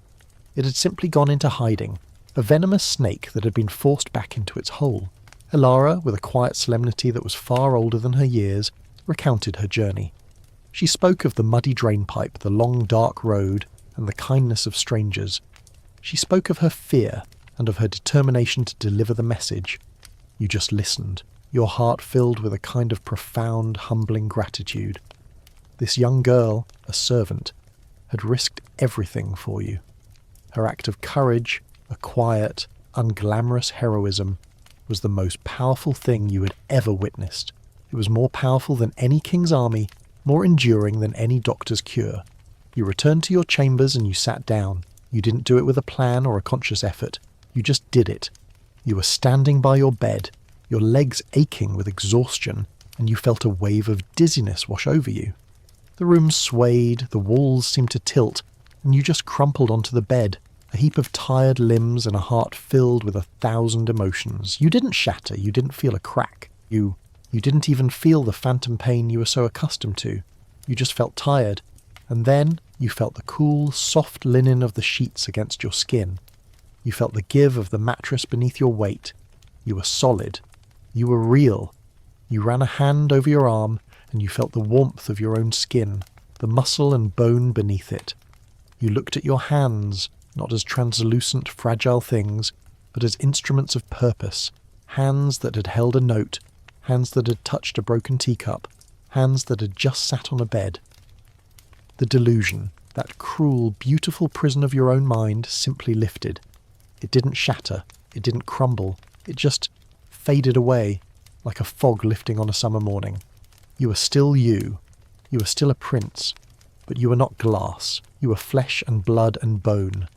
[SPEAKER 1] It had simply gone into hiding, a venomous snake that had been forced back into its hole. Ilara, with a quiet solemnity that was far older than her years, recounted her journey. She spoke of the muddy drainpipe, the long dark road, and the kindness of strangers. She spoke of her fear and of her determination to deliver the message. You just listened, your heart filled with a kind of profound, humbling gratitude. This young girl, a servant, had risked everything for you. Her act of courage, a quiet, unglamorous heroism, was the most powerful thing you had ever witnessed. It was more powerful than any king's army, more enduring than any doctor's cure. You returned to your chambers and you sat down. You didn't do it with a plan or a conscious effort. You just did it. You were standing by your bed, your legs aching with exhaustion, and you felt a wave of dizziness wash over you. The room swayed, the walls seemed to tilt, and you just crumpled onto the bed, a heap of tired limbs and a heart filled with 1,000 emotions. You didn't shatter, you didn't feel a crack. You didn't even feel the phantom pain you were so accustomed to. You just felt tired, and then you felt the cool, soft linen of the sheets against your skin. You felt the give of the mattress beneath your weight. You were solid. You were real. You ran a hand over your arm, and you felt the warmth of your own skin, the muscle and bone beneath it. You looked at your hands, not as translucent, fragile things, but as instruments of purpose, hands that had held a note, hands that had touched a broken teacup, hands that had just sat on a bed. The delusion, that cruel, beautiful prison of your own mind, simply lifted. It didn't shatter, it didn't crumble, it just faded away, like a fog lifting on a summer morning. You were still you. You were still a prince, but you were not glass. You were flesh and blood and bone.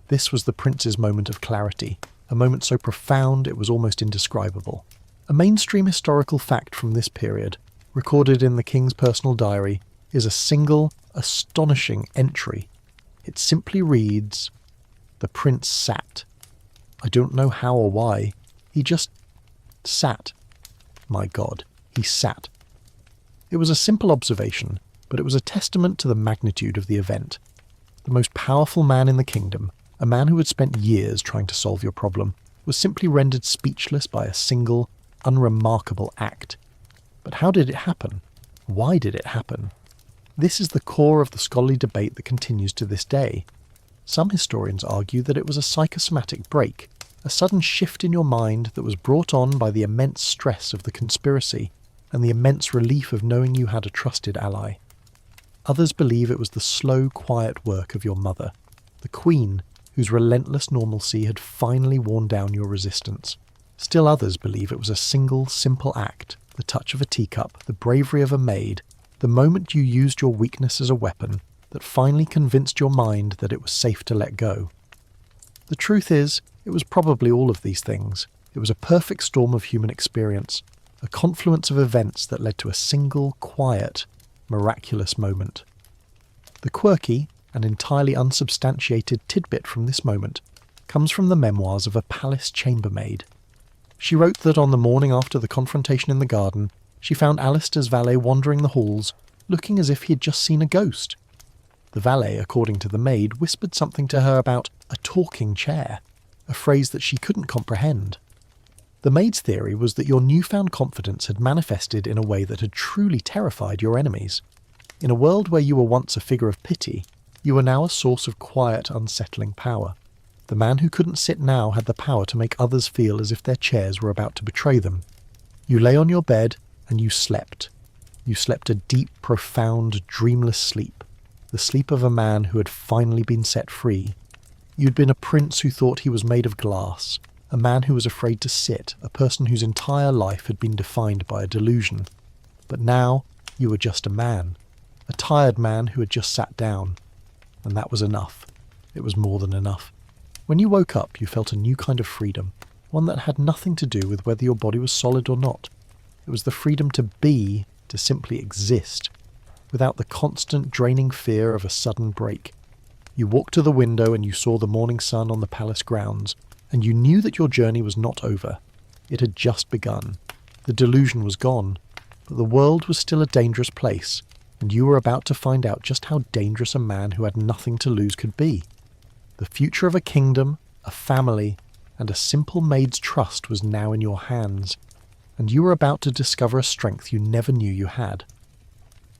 [SPEAKER 1] This was the prince's moment of clarity, a moment so profound it was almost indescribable. A mainstream historical fact from this period, recorded in the king's personal diary, is a single, astonishing entry. It simply reads, "The prince sat." I don't know how or why. He just sat. My God, he sat. It was a simple observation, but it was a testament to the magnitude of the event. The most powerful man in the kingdom, a man who had spent years trying to solve your problem, was simply rendered speechless by a single, unremarkable act. But how did it happen? Why did it happen? This is the core of the scholarly debate that continues to this day. Some historians argue that it was a psychosomatic break, a sudden shift in your mind that was brought on by the immense stress of the conspiracy and the immense relief of knowing you had a trusted ally. Others believe it was the slow, quiet work of your mother, the queen, whose relentless normalcy had finally worn down your resistance. Still others believe it was a single, simple act, the touch of a teacup, the bravery of a maid, the moment you used your weakness as a weapon, that finally convinced your mind that it was safe to let go. The truth is, it was probably all of these things. It was a perfect storm of human experience, a confluence of events that led to a single, quiet, miraculous moment. The quirky and entirely unsubstantiated tidbit from this moment comes from the memoirs of a palace chambermaid. She wrote that on the morning after the confrontation in the garden, she found Alistair's valet wandering the halls, looking as if he had just seen a ghost. The valet, according to the maid, whispered something to her about a talking chair, a phrase that she couldn't comprehend. The maid's theory was that your newfound confidence had manifested in a way that had truly terrified your enemies. In a world where you were once a figure of pity, you were now a source of quiet, unsettling power. The man who couldn't sit now had the power to make others feel as if their chairs were about to betray them. You lay on your bed and you slept. You slept a deep, profound, dreamless sleep, the sleep of a man who had finally been set free. You'd been a prince who thought he was made of glass, a man who was afraid to sit, a person whose entire life had been defined by a delusion. But now you were just a man, a tired man who had just sat down. And that was enough. It was more than enough. When you woke up, you felt a new kind of freedom, one that had nothing to do with whether your body was solid or not. It was the freedom to be, to simply exist, without the constant draining fear of a sudden break. You walked to the window and you saw the morning sun on the palace grounds, and you knew that your journey was not over. It had just begun. The delusion was gone, but the world was still a dangerous place, and you were about to find out just how dangerous a man who had nothing to lose could be. The future of a kingdom, a family, and a simple maid's trust was now in your hands, and you were about to discover a strength you never knew you had.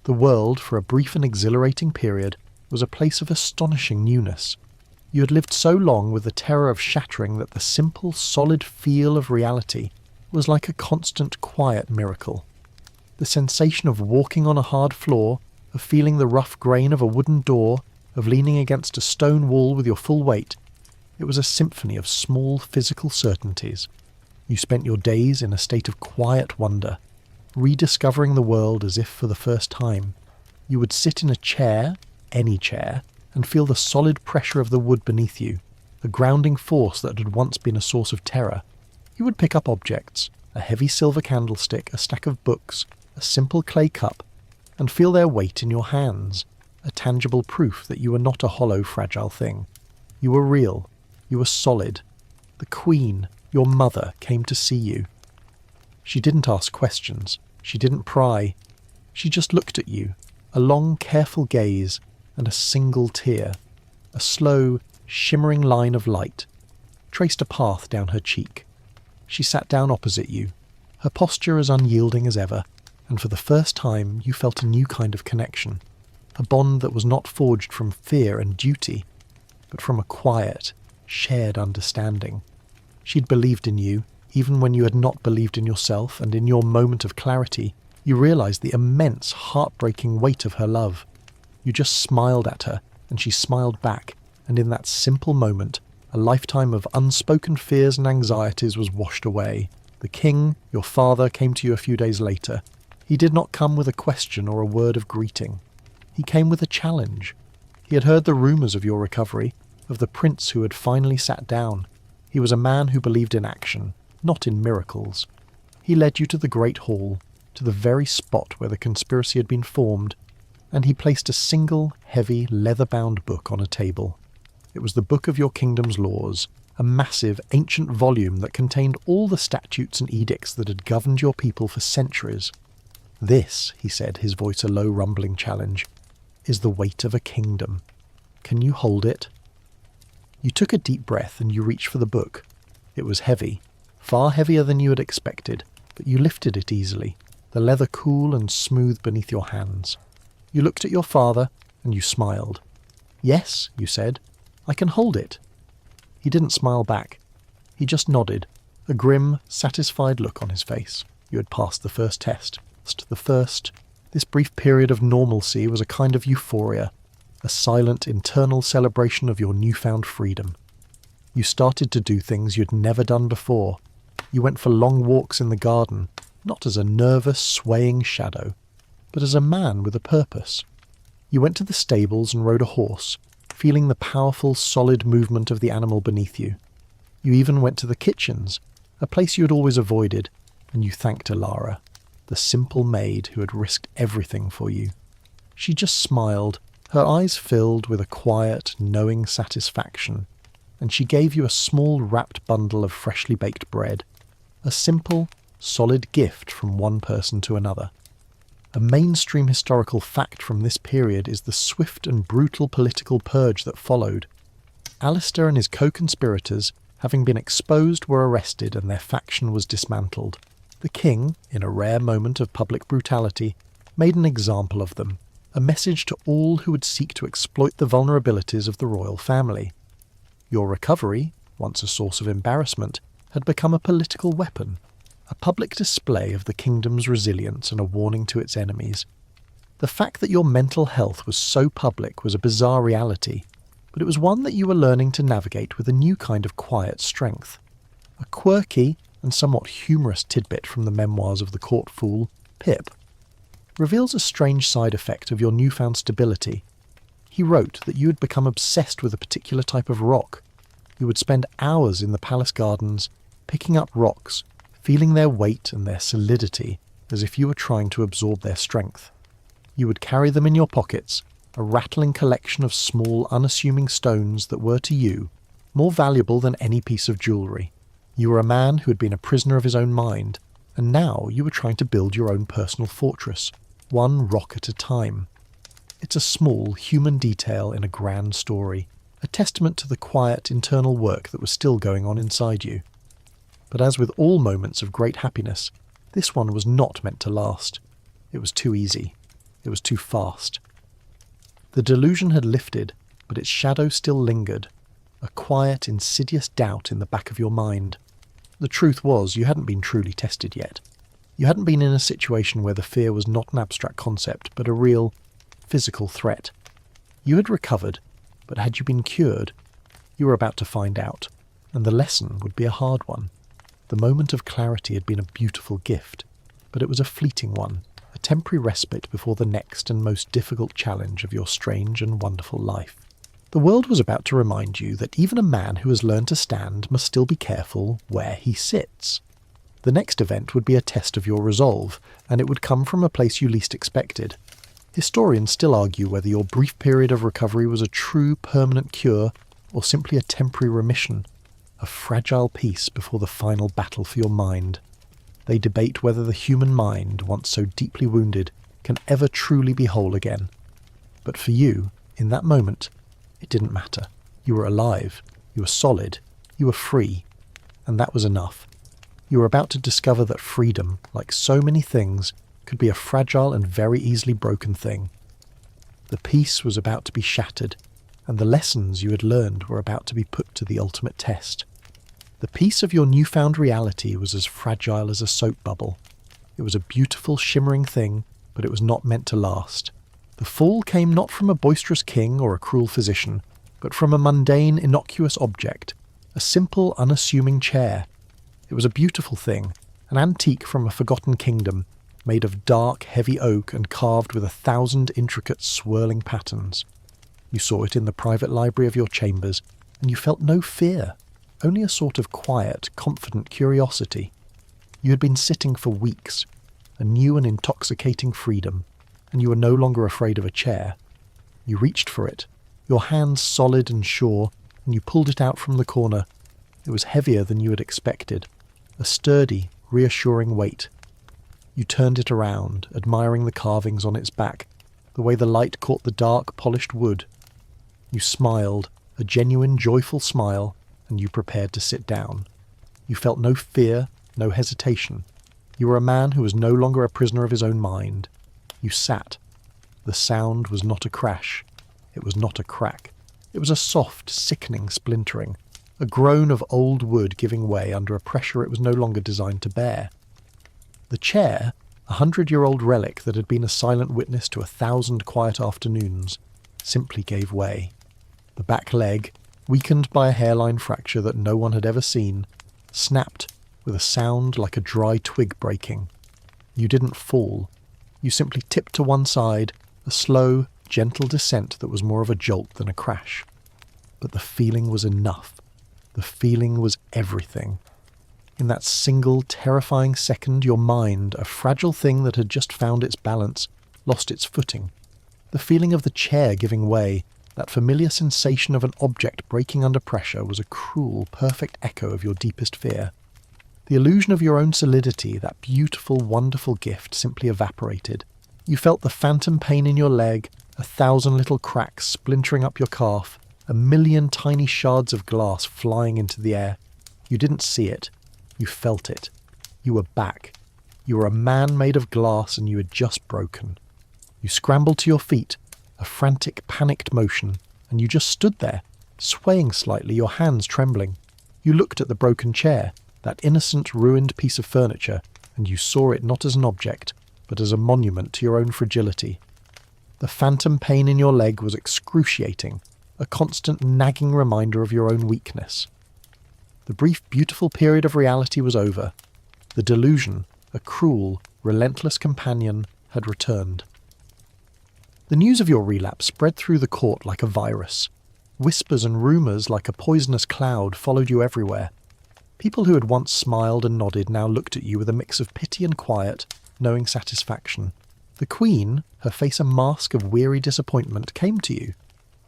[SPEAKER 1] The world, for a brief and exhilarating period, was a place of astonishing newness. You had lived so long with the terror of shattering that the simple, solid feel of reality was like a constant, quiet miracle. The sensation of walking on a hard floor, of feeling the rough grain of a wooden door, of leaning against a stone wall with your full weight, it was a symphony of small physical certainties. You spent your days in a state of quiet wonder, rediscovering the world as if for the first time. You would sit in a chair, any chair, and feel the solid pressure of the wood beneath you, a grounding force that had once been a source of terror. You would pick up objects, a heavy silver candlestick, a stack of books, a simple clay cup, and feel their weight in your hands, a tangible proof that you were not a hollow, fragile thing. You were real. You were solid. The Queen, your mother, came to see you. She didn't ask questions. She didn't pry. She just looked at you, a long, careful gaze, and a single tear, a slow, shimmering line of light, traced a path down her cheek. She sat down opposite you, her posture as unyielding as ever, and for the first time you felt a new kind of connection, a bond that was not forged from fear and duty, but from a quiet, shared understanding. She'd believed in you, even when you had not believed in yourself, and in your moment of clarity, you realized the immense, heartbreaking weight of her love. You just smiled at her, and she smiled back, and in that simple moment, a lifetime of unspoken fears and anxieties was washed away. The king, your father, came to you a few days later. He did not come with a question or a word of greeting. He came with a challenge. He had heard the rumours of your recovery, of the prince who had finally sat down. He was a man who believed in action, not in miracles. He led you to the great hall, to the very spot where the conspiracy had been formed, and he placed a single, heavy, leather-bound book on a table. It was the book of your kingdom's laws, a massive, ancient volume that contained all the statutes and edicts that had governed your people for centuries. This, he said, his voice a low, rumbling challenge, is the weight of a kingdom. Can you hold it? You took a deep breath and you reached for the book. It was heavy, far heavier than you had expected, but you lifted it easily, the leather cool and smooth beneath your hands. You looked at your father and you smiled. Yes, you said, I can hold it. He didn't smile back. He just nodded, a grim, satisfied look on his face. You had passed the first test. This brief period of normalcy was a kind of euphoria, a silent internal celebration of your newfound freedom. You started to do things you'd never done before. You went for long walks in the garden, not as a nervous, swaying shadow, but as a man with a purpose. You went to the stables and rode a horse, feeling the powerful, solid movement of the animal beneath you. You even went to the kitchens, a place you had always avoided, and you thanked Alara, the simple maid who had risked everything for you. She just smiled, her eyes filled with a quiet, knowing satisfaction, and she gave you a small wrapped bundle of freshly baked bread, a simple, solid gift from one person to another. A mainstream historical fact from this period is the swift and brutal political purge that followed. Alistair and his co-conspirators, having been exposed, were arrested and their faction was dismantled. The king, in a rare moment of public brutality, made an example of them, a message to all who would seek to exploit the vulnerabilities of the royal family. Your recovery, once a source of embarrassment, had become a political weapon, a public display of the kingdom's resilience and a warning to its enemies. The fact that your mental health was so public was a bizarre reality, but it was one that you were learning to navigate with a new kind of quiet strength. A quirky and somewhat humorous tidbit from the memoirs of the court fool, Pip, reveals a strange side effect of your newfound stability. He wrote that you had become obsessed with a particular type of rock. You would spend hours in the palace gardens, picking up rocks, feeling their weight and their solidity as if you were trying to absorb their strength. You would carry them in your pockets, a rattling collection of small, unassuming stones that were to you more valuable than any piece of jewellery. You were a man who had been a prisoner of his own mind, and now you were trying to build your own personal fortress, one rock at a time. It's a small, human detail in a grand story, a testament to the quiet, internal work that was still going on inside you. But as with all moments of great happiness, this one was not meant to last. It was too easy. It was too fast. The delusion had lifted, but its shadow still lingered, a quiet, insidious doubt in the back of your mind. The truth was, you hadn't been truly tested yet. You hadn't been in a situation where the fear was not an abstract concept, but a real, physical threat. You had recovered, but had you been cured? You were about to find out, and the lesson would be a hard one. The moment of clarity had been a beautiful gift, but it was a fleeting one, a temporary respite before the next and most difficult challenge of your strange and wonderful life. The world was about to remind you that even a man who has learned to stand must still be careful where he sits. The next event would be a test of your resolve, and it would come from a place you least expected. Historians still argue whether your brief period of recovery was a true permanent cure or simply a temporary remission, a fragile peace before the final battle for your mind. They debate whether the human mind, once so deeply wounded, can ever truly be whole again. But for you, in that moment, it didn't matter. You were alive. You were solid. You You were free, and that was enough. You were about to discover that freedom, like so many things, could be a fragile and very easily broken thing. The peace was about to be shattered, and the lessons you had learned were about to be put to the ultimate test. The peace of your newfound reality was as fragile as a soap bubble. It was a beautiful, shimmering thing, but it was not meant to last. The fall came not from a boisterous king or a cruel physician, but from a mundane, innocuous object, a simple, unassuming chair. It was a beautiful thing, an antique from a forgotten kingdom, made of dark, heavy oak and carved with 1,000 intricate, swirling patterns. You saw it in the private library of your chambers, and you felt no fear, only a sort of quiet, confident curiosity. You had been sitting for weeks, a new and intoxicating freedom, and you were no longer afraid of a chair. You reached for it, your hands solid and sure, and you pulled it out from the corner. It was heavier than you had expected, a sturdy, reassuring weight. You turned it around, admiring the carvings on its back, the way the light caught the dark, polished wood. You smiled, a genuine, joyful smile, and you prepared to sit down. You felt no fear, no hesitation. You were a man who was no longer a prisoner of his own mind. You sat. The sound was not a crash. It was not a crack. It was a soft, sickening splintering, a groan of old wood giving way under a pressure it was no longer designed to bear. The chair, 100-year-old relic that had been a silent witness to 1,000 quiet afternoons, simply gave way. The back leg, weakened by a hairline fracture that no one had ever seen, snapped with a sound like a dry twig breaking. You didn't fall. You simply tipped to one side, a slow, gentle descent that was more of a jolt than a crash. But the feeling was enough. The feeling was everything. In that single, terrifying second, your mind, a fragile thing that had just found its balance, lost its footing. The feeling of the chair giving way, that familiar sensation of an object breaking under pressure, was a cruel, perfect echo of your deepest fear. The illusion of your own solidity, that beautiful, wonderful gift, simply evaporated. You felt the phantom pain in your leg, 1,000 little cracks splintering up your calf, 1,000,000 tiny shards of glass flying into the air. You didn't see it. You felt it. You were back. You were a man made of glass, and you had just broken. You scrambled to your feet, a frantic, panicked motion, and you just stood there, swaying slightly, your hands trembling. You looked at the broken chair, that innocent, ruined piece of furniture, and you saw it not as an object, but as a monument to your own fragility. The phantom pain in your leg was excruciating, a constant nagging reminder of your own weakness. The brief, beautiful period of reality was over. The delusion, a cruel, relentless companion, had returned. The news of your relapse spread through the court like a virus. Whispers and rumours like a poisonous cloud followed you everywhere. People who had once smiled and nodded now looked at you with a mix of pity and quiet, knowing satisfaction. The Queen, her face a mask of weary disappointment, came to you.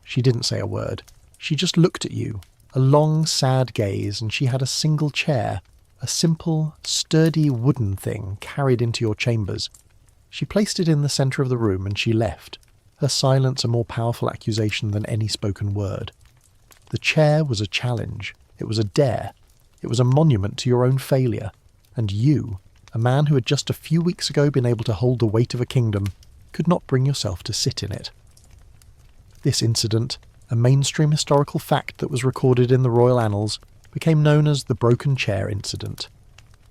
[SPEAKER 1] She didn't say a word. She just looked at you, a long, sad gaze, and she had a single chair, a simple, sturdy wooden thing carried into your chambers. She placed it in the centre of the room and she left, her silence a more powerful accusation than any spoken word. The chair was a challenge. It was a dare. It was a monument to your own failure. And you, a man who had just a few weeks ago been able to hold the weight of a kingdom, could not bring yourself to sit in it. This incident, a mainstream historical fact that was recorded in the royal annals, became known as the Broken Chair Incident.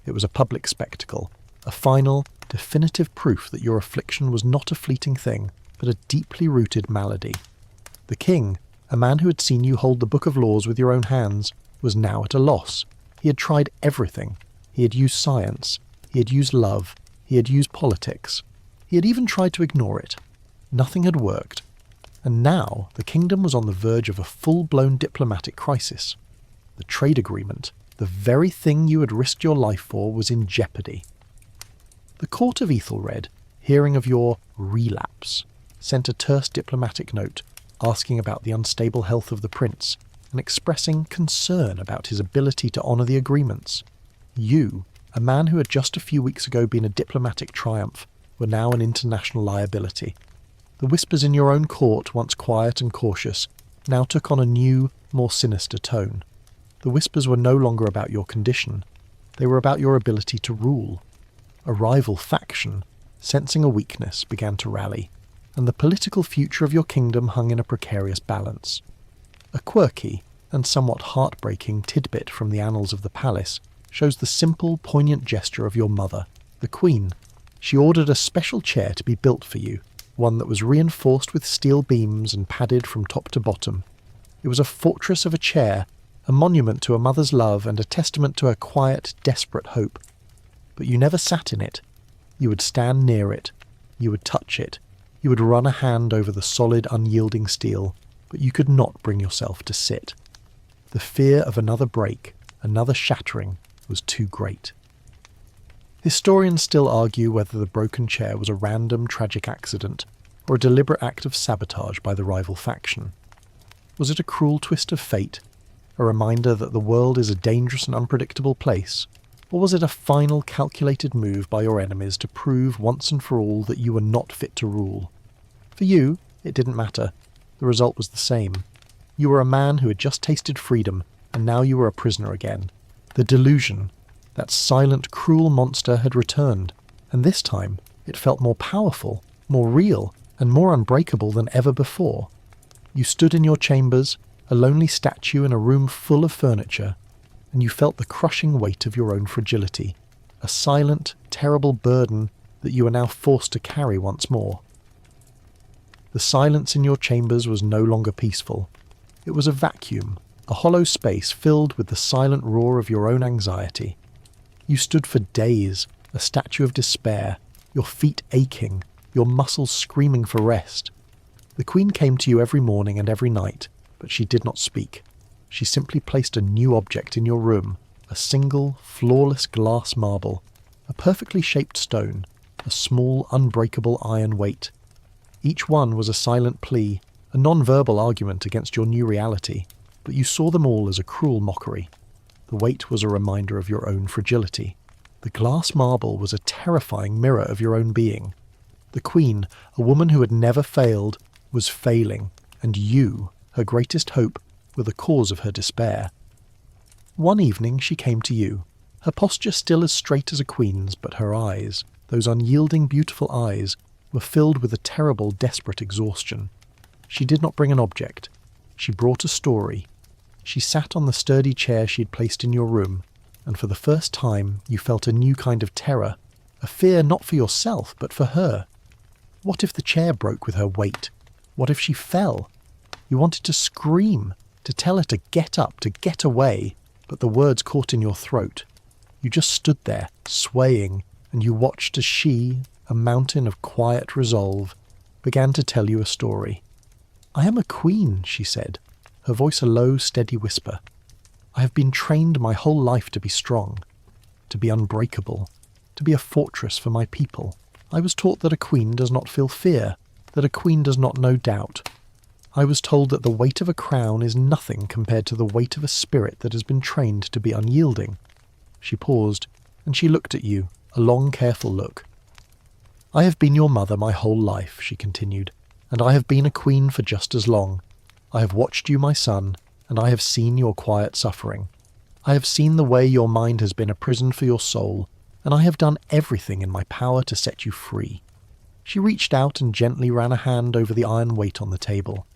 [SPEAKER 1] It was a public spectacle, a final, definitive proof that your affliction was not a fleeting thing, but a deeply rooted malady. The king, a man who had seen you hold the book of laws with your own hands, was now at a loss. He had tried everything. He had used science. He had used love. He had used politics. He had even tried to ignore it. Nothing had worked. And now the kingdom was on the verge of a full-blown diplomatic crisis. The trade agreement, the very thing you had risked your life for, was in jeopardy. The court of Ethelred, hearing of your relapse, sent a terse diplomatic note asking about the unstable health of the prince and expressing concern about his ability to honour the agreements. You, a man who had just a few weeks ago been a diplomatic triumph, were now an international liability. The whispers in your own court, once quiet and cautious, now took on a new, more sinister tone. The whispers were no longer about your condition. They were about your ability to rule. A rival faction, sensing a weakness, began to rally, and the political future of your kingdom hung in a precarious balance. A quirky and somewhat heartbreaking tidbit from the annals of the palace shows the simple, poignant gesture of your mother, the Queen. She ordered a special chair to be built for you, one that was reinforced with steel beams and padded from top to bottom. It was a fortress of a chair, a monument to a mother's love and a testament to her quiet, desperate hope. But you never sat in it. You would stand near it. You would touch it. You would run a hand over the solid, unyielding steel, but you could not bring yourself to sit. The fear of another break, another shattering, was too great. Historians still argue whether the broken chair was a random, tragic accident or a deliberate act of sabotage by the rival faction. Was it a cruel twist of fate, a reminder that the world is a dangerous and unpredictable place, or was it a final, calculated move by your enemies to prove once and for all that you were not fit to rule? For you, it didn't matter. The result was the same. You were a man who had just tasted freedom, and now you were a prisoner again. The delusion, that silent, cruel monster, had returned, and this time it felt more powerful, more real, and more unbreakable than ever before. You stood in your chambers, a lonely statue in a room full of furniture, and you felt the crushing weight of your own fragility, a silent, terrible burden that you are now forced to carry once more. The silence in your chambers was no longer peaceful. It was a vacuum, a hollow space filled with the silent roar of your own anxiety. You stood for days, a statue of despair, your feet aching, your muscles screaming for rest. The Queen came to you every morning and every night, but she did not speak. She simply placed a new object in your room, a single, flawless glass marble, a perfectly shaped stone, a small, unbreakable iron weight. Each one was a silent plea, a non-verbal argument against your new reality, but you saw them all as a cruel mockery. The weight was a reminder of your own fragility. The glass marble was a terrifying mirror of your own being. The Queen, a woman who had never failed, was failing, and you, her greatest hope, were the cause of her despair. One evening she came to you, her posture still as straight as a queen's, but her eyes, those unyielding, beautiful eyes, were filled with a terrible, desperate exhaustion. She did not bring an object. She brought a story. She sat on the sturdy chair she had placed in your room, and for the first time you felt a new kind of terror, a fear not for yourself, but for her. What if the chair broke with her weight? What if she fell? You wanted to scream, to tell her to get up, to get away, but the words caught in your throat. You just stood there, swaying, and you watched as she, a mountain of quiet resolve, began to tell you a story. "I am a queen," she said, her voice a low, steady whisper. "I have been trained my whole life to be strong, to be unbreakable, to be a fortress for my people. I was taught that a queen does not feel fear, that a queen does not know doubt. I was told that the weight of a crown is nothing compared to the weight of a spirit that has been trained to be unyielding." She paused, and she looked at you, a long, careful look. "I have been your mother my whole life," she continued, "and I have been a queen for just as long. I have watched you, my son, and I have seen your quiet suffering. I have seen the way your mind has been a prison for your soul, and I have done everything in my power to set you free." She reached out and gently ran a hand over the iron weight on the table.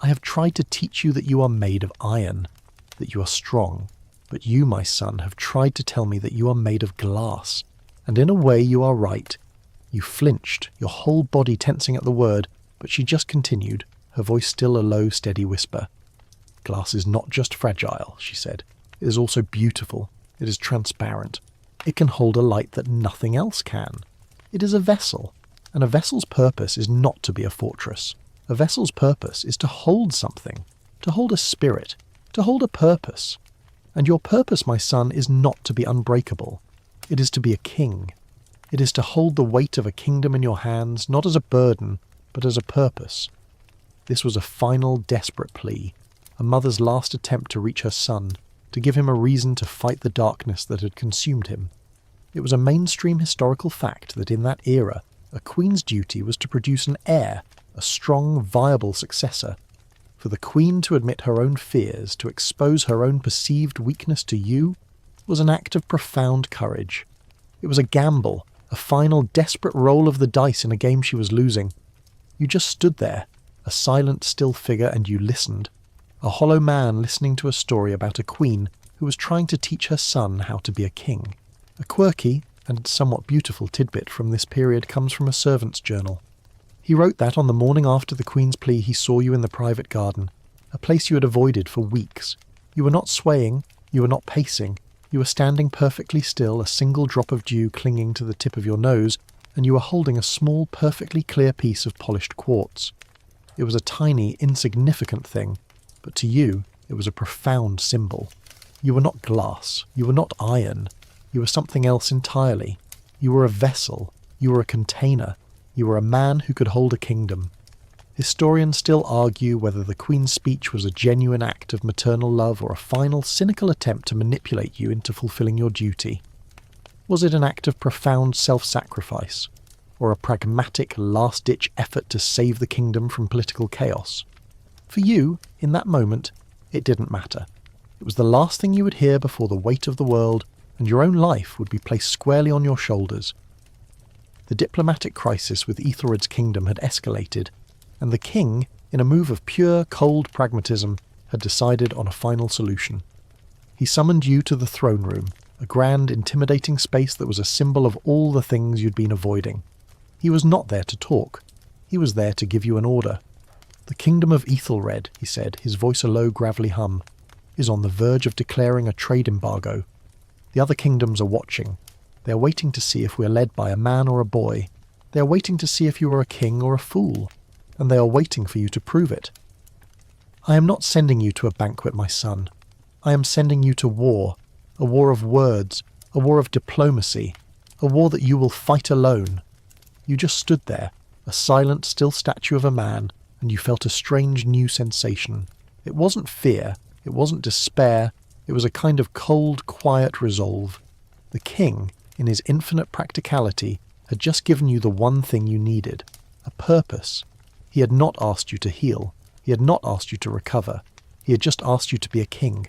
[SPEAKER 1] "I have tried to teach you that you are made of iron, that you are strong, but you, my son, have tried to tell me that you are made of glass, and in a way you are right." You flinched, your whole body tensing at the word, but she just continued, her voice still a low, steady whisper. "Glass is not just fragile," she said. "It is also beautiful. It is transparent. It can hold a light that nothing else can. It is a vessel, and a vessel's purpose is not to be a fortress. A vessel's purpose is to hold something, to hold a spirit, to hold a purpose. And your purpose, my son, is not to be unbreakable. It is to be a king. It is to hold the weight of a kingdom in your hands, not as a burden, but as a purpose." This was a final, desperate plea, a mother's last attempt to reach her son, to give him a reason to fight the darkness that had consumed him. It was a mainstream historical fact that in that era, a queen's duty was to produce an heir, a strong, viable successor. For For the Queen to admit her own fears, to expose her own perceived weakness to you, was an act of profound courage. It was a gamble, a final desperate roll of the dice in a game she was losing. You just stood there, a silent, still figure, and you listened. A hollow man listening to a story about a queen who was trying to teach her son how to be a king. A quirky and somewhat beautiful tidbit from this period comes from a servant's journal. He wrote that on the morning after the Queen's plea he saw you in the private garden, a place you had avoided for weeks. You were not swaying, you were not pacing, you were standing perfectly still, a single drop of dew clinging to the tip of your nose, and you were holding a small, perfectly clear piece of polished quartz. It was a tiny, insignificant thing, but to you it was a profound symbol. You were not glass, you were not iron, you were something else entirely. You were a vessel, you were a container, you were a man who could hold a kingdom. Historians still argue whether the Queen's speech was a genuine act of maternal love or a final, cynical attempt to manipulate you into fulfilling your duty. Was it an act of profound self-sacrifice, or a pragmatic, last-ditch effort to save the kingdom from political chaos? For you, in that moment, it didn't matter. It was the last thing you would hear before the weight of the world and your own life would be placed squarely on your shoulders. The diplomatic crisis with Ethelred's kingdom had escalated, and the king, in a move of pure, cold pragmatism, had decided on a final solution. He summoned you to the throne room, a grand, intimidating space that was a symbol of all the things you'd been avoiding. He was not there to talk. He was there to give you an order. The kingdom of Ethelred, he said, his voice a low, gravelly hum, is on the verge of declaring a trade embargo. The other kingdoms are watching. They are waiting to see if we are led by a man or a boy. They are waiting to see if you are a king or a fool. And they are waiting for you to prove it. I am not sending you to a banquet, my son. I am sending you to war, a war of words, a war of diplomacy, a war that you will fight alone. You just stood there, a silent, still statue of a man, and you felt a strange new sensation. It wasn't fear, it wasn't despair, it was a kind of cold, quiet resolve. The king, in his infinite practicality, had just given you the one thing you needed, a purpose. He had not asked you to heal. He had not asked you to recover. He had just asked you to be a king.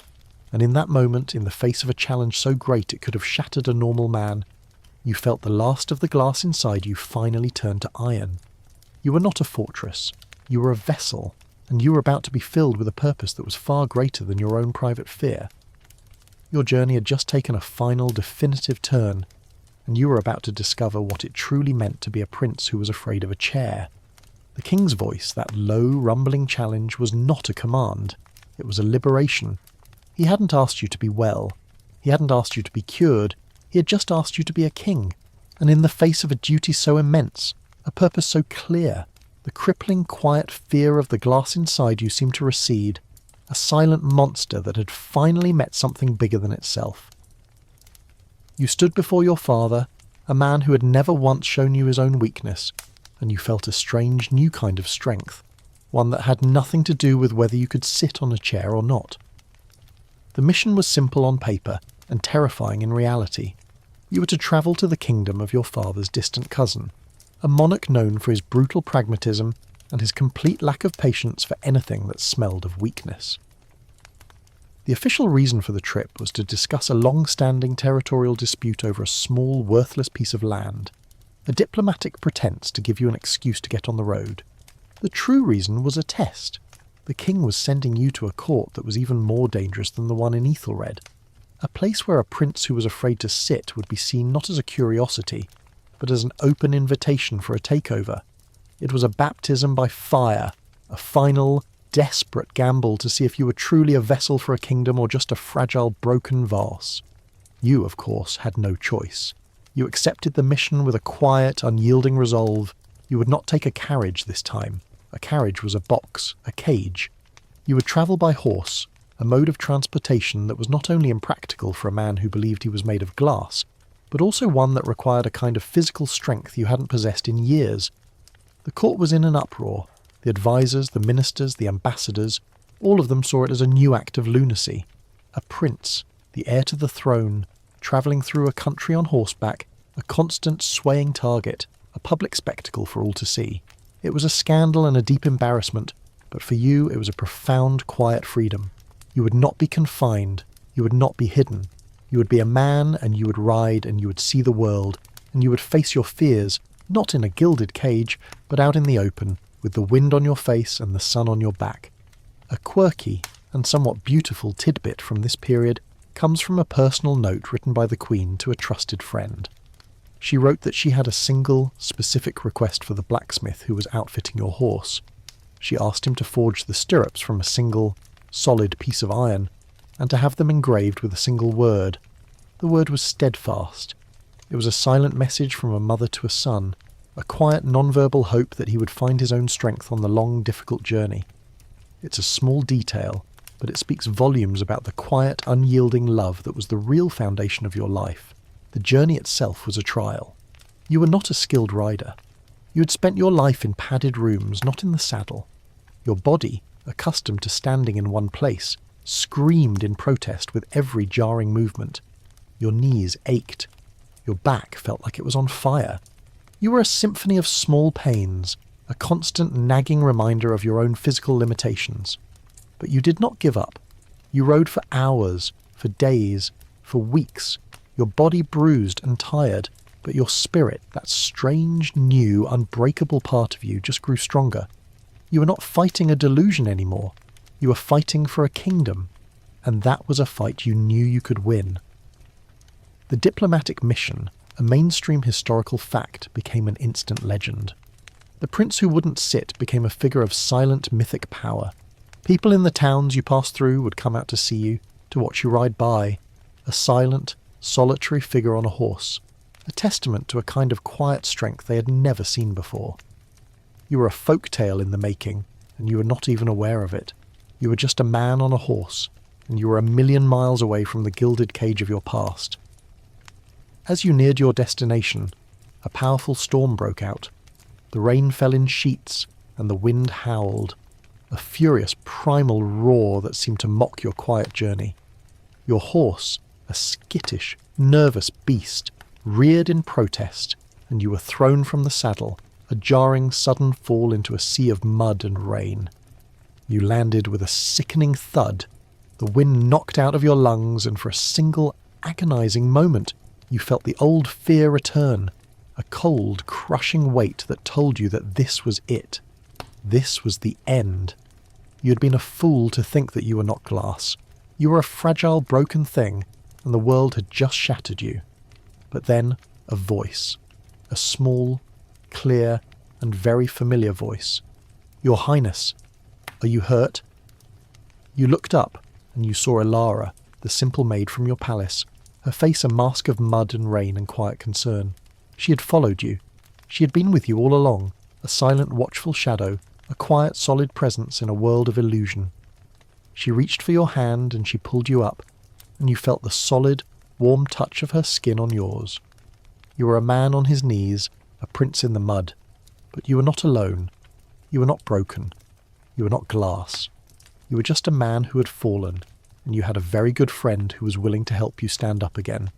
[SPEAKER 1] And in that moment, in the face of a challenge so great it could have shattered a normal man, you felt the last of the glass inside you finally turn to iron. You were not a fortress. You were a vessel, and you were about to be filled with a purpose that was far greater than your own private fear. Your journey had just taken a final, definitive turn, and you were about to discover what it truly meant to be a prince who was afraid of a chair. The king's voice, that low, rumbling challenge, was not a command. It was a liberation. He hadn't asked you to be well. He hadn't asked you to be cured. He had just asked you to be a king. And in the face of a duty so immense, a purpose so clear, the crippling, quiet fear of the glass inside you seemed to recede, a silent monster that had finally met something bigger than itself. You stood before your father, a man who had never once shown you his own weakness, and you felt a strange new kind of strength, one that had nothing to do with whether you could sit on a chair or not. The mission was simple on paper and terrifying in reality. You were to travel to the kingdom of your father's distant cousin, a monarch known for his brutal pragmatism and his complete lack of patience for anything that smelled of weakness. The official reason for the trip was to discuss a long-standing territorial dispute over a small, worthless piece of land, a diplomatic pretense to give you an excuse to get on the road. The true reason was a test. The king was sending you to a court that was even more dangerous than the one in Ethelred, a place where a prince who was afraid to sit would be seen not as a curiosity, but as an open invitation for a takeover. It was a baptism by fire, a final, desperate gamble to see if you were truly a vessel for a kingdom or just a fragile, broken vase. You, of course, had no choice. You accepted the mission with a quiet, unyielding resolve. You would not take a carriage this time. A carriage was a box, a cage. You would travel by horse, a mode of transportation that was not only impractical for a man who believed he was made of glass, but also one that required a kind of physical strength you hadn't possessed in years. The court was in an uproar. The advisors, the ministers, the ambassadors, all of them saw it as a new act of lunacy. A prince, the heir to the throne, travelling through a country on horseback, a constant swaying target, a public spectacle for all to see. It was a scandal and a deep embarrassment, But for you, it was a profound, quiet freedom. You would not be confined. You would not be hidden. You would be a man, and you would ride, and you would see the world, and you would face your fears, not in a gilded cage, but out in the open, with the wind on your face and the sun on your back. A quirky and somewhat beautiful tidbit from this period comes from a personal note written by the Queen to a trusted friend. She wrote that she had a single, specific request for the blacksmith who was outfitting your horse. She asked him to forge the stirrups from a single, solid piece of iron, and to have them engraved with a single word. The word was steadfast. It was a silent message from a mother to a son, a quiet non-verbal hope that he would find his own strength on the long, difficult journey. It's a small detail, but it speaks volumes about the quiet, unyielding love that was the real foundation of your life. The journey itself was a trial. You were not a skilled rider. You had spent your life in padded rooms, not in the saddle. Your body, accustomed to standing in one place, screamed in protest with every jarring movement. Your knees ached. Your back felt like it was on fire. You were a symphony of small pains, a constant nagging reminder of your own physical limitations. But you did not give up. You rode for hours, for days, for weeks, your body bruised and tired, but your spirit, that strange, new, unbreakable part of you, just grew stronger. You were not fighting a delusion anymore. You were fighting for a kingdom, and that was a fight you knew you could win. The diplomatic mission, a mainstream historical fact, became an instant legend. The prince who wouldn't sit became a figure of silent mythic power. People in the towns you passed through would come out to see you, to watch you ride by, a silent, solitary figure on a horse, a testament to a kind of quiet strength they had never seen before. You were a folk tale in the making, and you were not even aware of it. You were just a man on a horse, and you were 1,000,000 miles away from the gilded cage of your past. As you neared your destination, a powerful storm broke out. The rain fell in sheets, and the wind howled, a furious primal roar that seemed to mock your quiet journey. Your horse, a skittish, nervous beast, reared in protest, and you were thrown from the saddle, a jarring, sudden fall into a sea of mud and rain. You landed with a sickening thud. The wind knocked out of your lungs, and for a single, agonizing moment, you felt the old fear return, a cold, crushing weight that told you that this was it. This was the end. You had been a fool to think that you were not glass. You were a fragile, broken thing, and the world had just shattered you. But then, a voice. A small, clear, and very familiar voice. "Your Highness, are you hurt?" You looked up, and you saw Alara, the simple maid from your palace, her face a mask of mud and rain and quiet concern. She had followed you. She had been with you all along, a silent, watchful shadow, a quiet, solid presence in a world of illusion. She reached for your hand and she pulled you up, and you felt the solid, warm touch of her skin on yours. You were a man on his knees, a prince in the mud, but you were not alone. You were not broken. You were not glass. You were just a man who had fallen, and you had a very good friend who was willing to help you stand up again.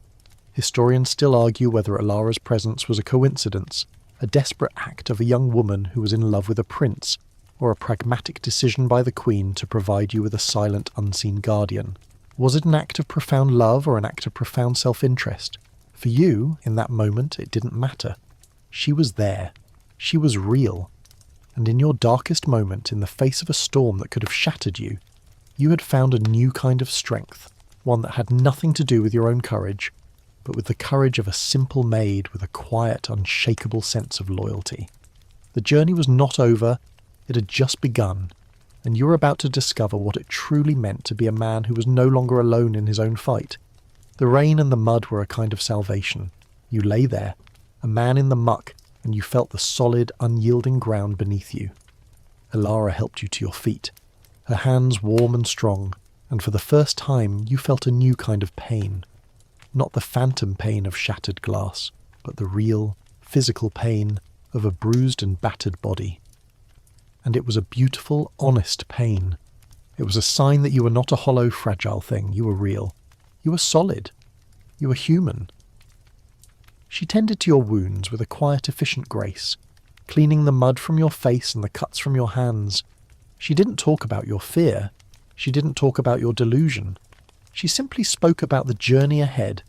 [SPEAKER 1] Historians still argue whether Alara's presence was a coincidence, a desperate act of a young woman who was in love with a prince, or a pragmatic decision by the Queen to provide you with a silent, unseen guardian. Was it an act of profound love or an act of profound self-interest? For you, in that moment, it didn't matter. She was there. She was real. And in your darkest moment, in the face of a storm that could have shattered you, you had found a new kind of strength, one that had nothing to do with your own courage, but with the courage of a simple maid with a quiet, unshakable sense of loyalty. The journey was not over, it had just begun, and you were about to discover what it truly meant to be a man who was no longer alone in his own fight. The rain and the mud were a kind of salvation. You lay there, a man in the muck, and you felt the solid, unyielding ground beneath you. Alara helped you to your feet, her hands warm and strong, and for the first time you felt a new kind of pain. Not the phantom pain of shattered glass, but the real, physical pain of a bruised and battered body. And it was a beautiful, honest pain. It was a sign that you were not a hollow, fragile thing. You were real. You were solid. You were human. She tended to your wounds with a quiet, efficient grace, cleaning the mud from your face and the cuts from your hands. She didn't talk about your fear. She didn't talk about your delusion. She simply spoke about the journey ahead,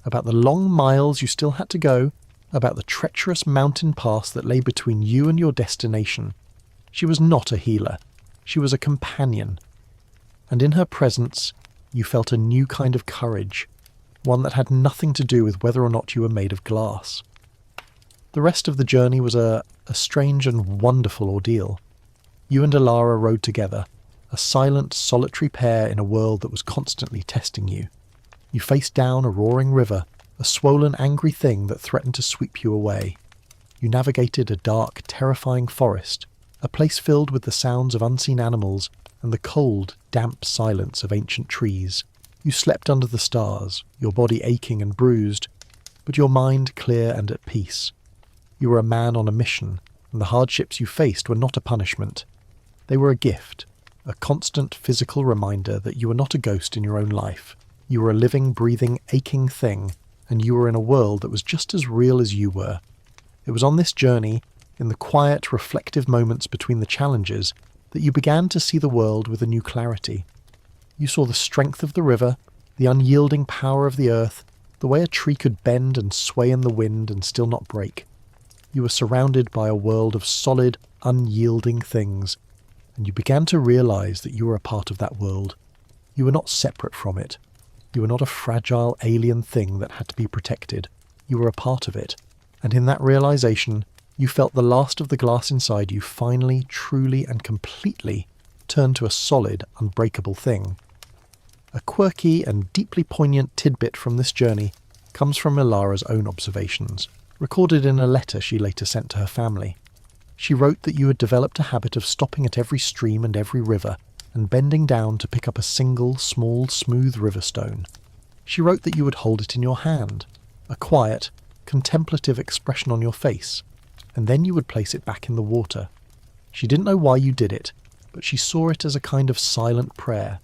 [SPEAKER 1] about the long miles you still had to go, about the treacherous mountain pass that lay between you and your destination. She was not a healer. She was a companion. And in her presence, you felt a new kind of courage, one that had nothing to do with whether or not you were made of glass. The rest of the journey was a strange and wonderful ordeal. You and Alara rode together, a silent, solitary pair in a world that was constantly testing you. You faced down a roaring river, a swollen, angry thing that threatened to sweep you away. You navigated a dark, terrifying forest, a place filled with the sounds of unseen animals and the cold, damp silence of ancient trees. You slept under the stars, your body aching and bruised, but your mind clear and at peace. You were a man on a mission, and the hardships you faced were not a punishment. They were a gift, a constant physical reminder that you were not a ghost in your own life. You were a living, breathing, aching thing, and you were in a world that was just as real as you were. It was on this journey, in the quiet, reflective moments between the challenges, that you began to see the world with a new clarity. You saw the strength of the river, the unyielding power of the earth, the way a tree could bend and sway in the wind and still not break. You were surrounded by a world of solid, unyielding things, and you began to realize that you were a part of that world. You were not separate from it. You were not a fragile alien thing that had to be protected. You were a part of it, and in that realization, you felt the last of the glass inside you finally, truly, and completely turn to a solid, unbreakable thing. A quirky and deeply poignant tidbit from this journey comes from Ilara's own observations, recorded in a letter she later sent to her family. She wrote that you had developed a habit of stopping at every stream and every river and bending down to pick up a single, small, smooth river stone. She wrote that you would hold it in your hand, a quiet, contemplative expression on your face, and then you would place it back in the water. She didn't know why you did it, but she saw it as a kind of silent prayer,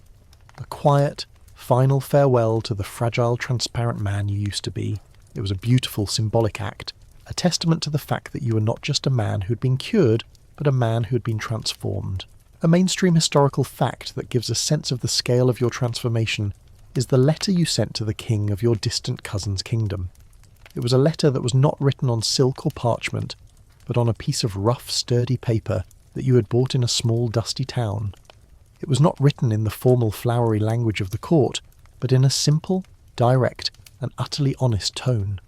[SPEAKER 1] a quiet, final farewell to the fragile, transparent man you used to be. It was a beautiful, symbolic act, a testament to the fact that you were not just a man who had been cured, but a man who had been transformed. A mainstream historical fact that gives a sense of the scale of your transformation is the letter you sent to the king of your distant cousin's kingdom. It was a letter that was not written on silk or parchment, but on a piece of rough, sturdy paper that you had bought in a small, dusty town. It was not written in the formal, flowery language of the court, but in a simple, direct, and utterly honest tone.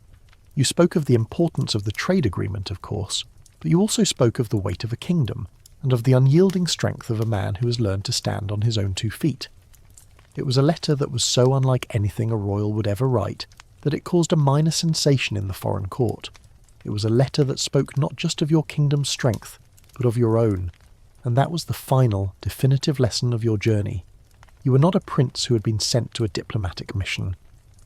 [SPEAKER 1] You spoke of the importance of the trade agreement, of course, but you also spoke of the weight of a kingdom, and of the unyielding strength of a man who has learned to stand on his own 2 feet. It was a letter that was so unlike anything a royal would ever write that it caused a minor sensation in the foreign court. It was a letter that spoke not just of your kingdom's strength, but of your own, and that was the final, definitive lesson of your journey. You were not a prince who had been sent to a diplomatic mission.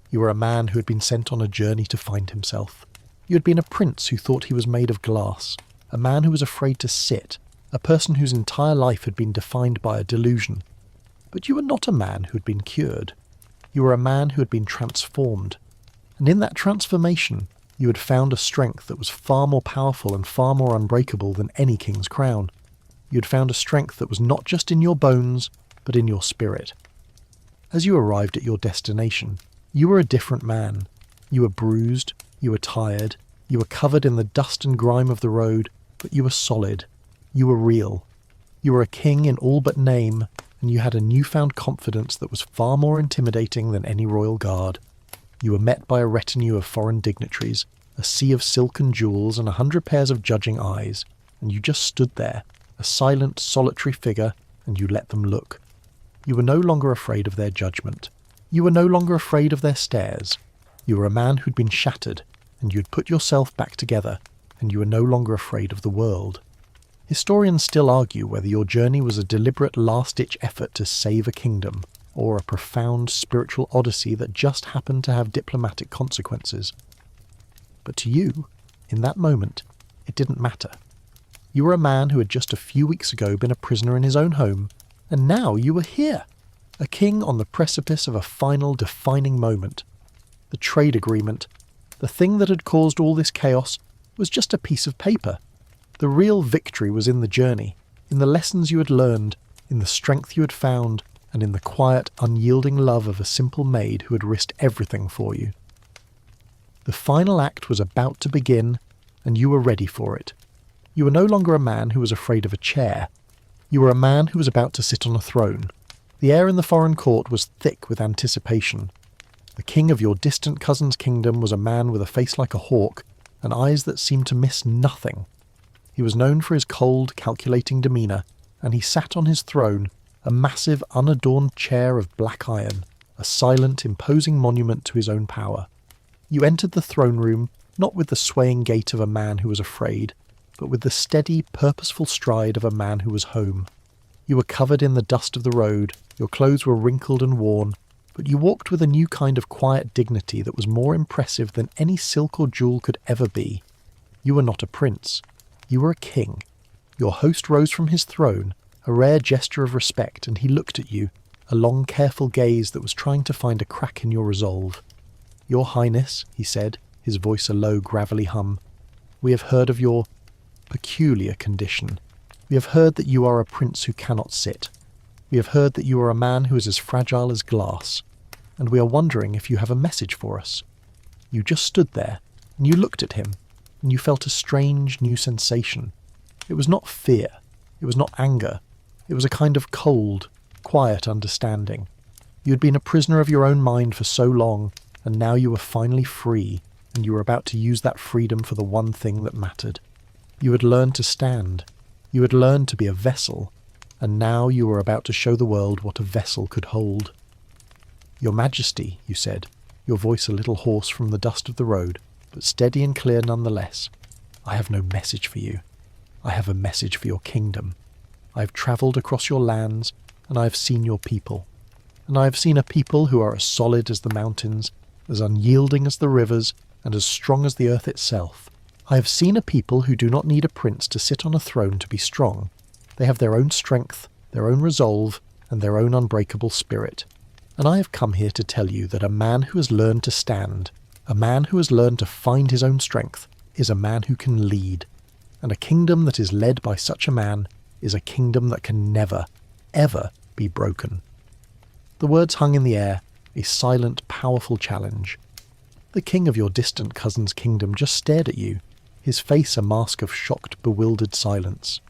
[SPEAKER 1] You were a man who had been sent on a journey to find himself. You had been a prince who thought he was made of glass, a man who was afraid to sit, a person whose entire life had been defined by a delusion. But you were not a man who had been cured. You were a man who had been transformed. And in that transformation, you had found a strength that was far more powerful and far more unbreakable than any king's crown. You had found a strength that was not just in your bones, but in your spirit. As you arrived at your destination, you were a different man. You were bruised, you were tired, you were covered in the dust and grime of the road, but you were solid. You were real. You were a king in all but name, and you had a newfound confidence that was far more intimidating than any royal guard. You were met by a retinue of foreign dignitaries, a sea of silk and jewels, and 100 pairs of judging eyes, and you just stood there, a silent, solitary figure, and you let them look. You were no longer afraid of their judgment. You were no longer afraid of their stares. You were a man who'd been shattered, and you'd put yourself back together, and you were no longer afraid of the world. Historians still argue whether your journey was a deliberate last-ditch effort to save a kingdom, or a profound spiritual odyssey that just happened to have diplomatic consequences. But to you, in that moment, it didn't matter. You were a man who had just a few weeks ago been a prisoner in his own home, and now you were here, a king on the precipice of a final defining moment. The trade agreement, the thing that had caused all this chaos, was just a piece of paper. The real victory was in the journey, in the lessons you had learned, in the strength you had found, and in the quiet, unyielding love of a simple maid who had risked everything for you. The final act was about to begin, and you were ready for it. You were no longer a man who was afraid of a chair. You were a man who was about to sit on a throne. The air in the foreign court was thick with anticipation. The king of your distant cousin's kingdom was a man with a face like a hawk, and eyes that seemed to miss nothing. He was known for his cold, calculating demeanour, and he sat on his throne, a massive, unadorned chair of black iron, a silent, imposing monument to his own power. You entered the throne room, not with the swaying gait of a man who was afraid, but with the steady, purposeful stride of a man who was home. You were covered in the dust of the road, your clothes were wrinkled and worn, but you walked with a new kind of quiet dignity that was more impressive than any silk or jewel could ever be. You were not a prince. You were a king. Your host rose from his throne, a rare gesture of respect, and he looked at you, a long, careful gaze that was trying to find a crack in your resolve. "Your Highness," he said, his voice a low, gravelly hum, "we have heard of your peculiar condition. We have heard that you are a prince who cannot sit. We have heard that you are a man who is as fragile as glass, and we are wondering if you have a message for us." You just stood there, and you looked at him, and you felt a strange new sensation. It was not fear, it was not anger, it was a kind of cold, quiet understanding. You had been a prisoner of your own mind for so long, and now you were finally free, and you were about to use that freedom for the one thing that mattered. You had learned to stand, you had learned to be a vessel, and now you were about to show the world what a vessel could hold. "Your Majesty," you said, your voice a little hoarse from the dust of the road, but steady and clear nonetheless, "I have no message for you. I have a message for your kingdom. I have travelled across your lands, and I have seen your people. And I have seen a people who are as solid as the mountains, as unyielding as the rivers, and as strong as the earth itself. I have seen a people who do not need a prince to sit on a throne to be strong. They have their own strength, their own resolve, and their own unbreakable spirit. And I have come here to tell you that a man who has learned to stand, a man who has learned to find his own strength, is a man who can lead. And a kingdom that is led by such a man is a kingdom that can never, ever be broken." The words hung in the air, a silent, powerful challenge. The king of your distant cousin's kingdom just stared at you, his face a mask of shocked, bewildered silence.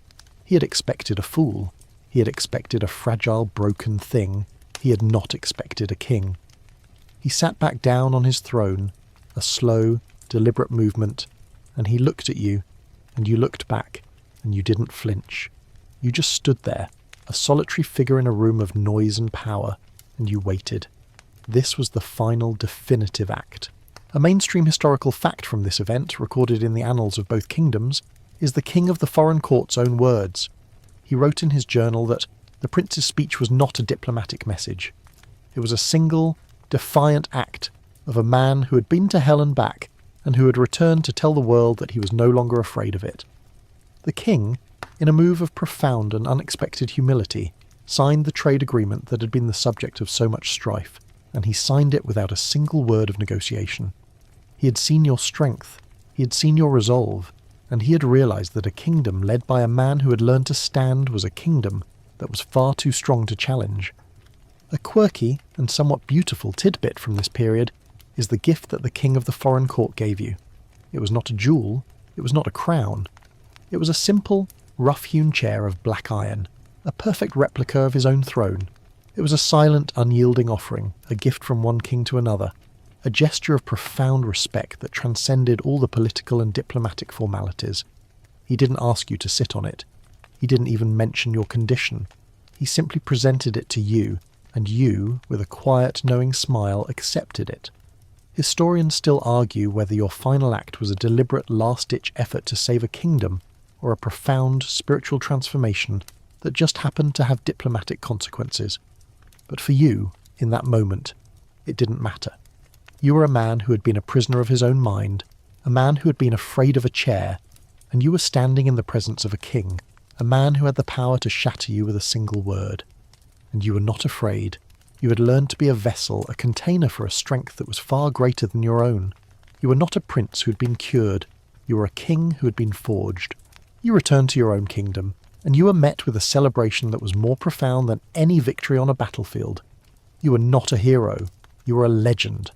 [SPEAKER 1] He had expected a fool. He had expected a fragile, broken thing. He had not expected a king. He sat back down on his throne, a slow, deliberate movement, and he looked at you, and you looked back, and you didn't flinch. You just stood there, a solitary figure in a room of noise and power, and you waited. This was the final, definitive act. A mainstream historical fact from this event, recorded in the annals of both kingdoms, is the king of the foreign court's own words. He wrote in his journal that the prince's speech was not a diplomatic message. It was a single, defiant act of a man who had been to hell and back, and who had returned to tell the world that he was no longer afraid of it. The king, in a move of profound and unexpected humility, signed the trade agreement that had been the subject of so much strife, and he signed it without a single word of negotiation. He had seen your strength, he had seen your resolve, and he had realized that a kingdom led by a man who had learned to stand was a kingdom that was far too strong to challenge. A quirky and somewhat beautiful tidbit from this period is the gift that the king of the foreign court gave you. It was not a jewel, it was not a crown. It was a simple, rough-hewn chair of black iron, a perfect replica of his own throne. It was a silent, unyielding offering, a gift from one king to another, a gesture of profound respect that transcended all the political and diplomatic formalities. He didn't ask you to sit on it. He didn't even mention your condition. He simply presented it to you, and you, with a quiet, knowing smile, accepted it. Historians still argue whether your final act was a deliberate last-ditch effort to save a kingdom, or a profound spiritual transformation that just happened to have diplomatic consequences. But for you, in that moment, it didn't matter. You were a man who had been a prisoner of his own mind, a man who had been afraid of a chair, and you were standing in the presence of a king, a man who had the power to shatter you with a single word. And you were not afraid. You had learned to be a vessel, a container for a strength that was far greater than your own. You were not a prince who had been cured. You were a king who had been forged. You returned to your own kingdom, and you were met with a celebration that was more profound than any victory on a battlefield. You were not a hero, you were a legend.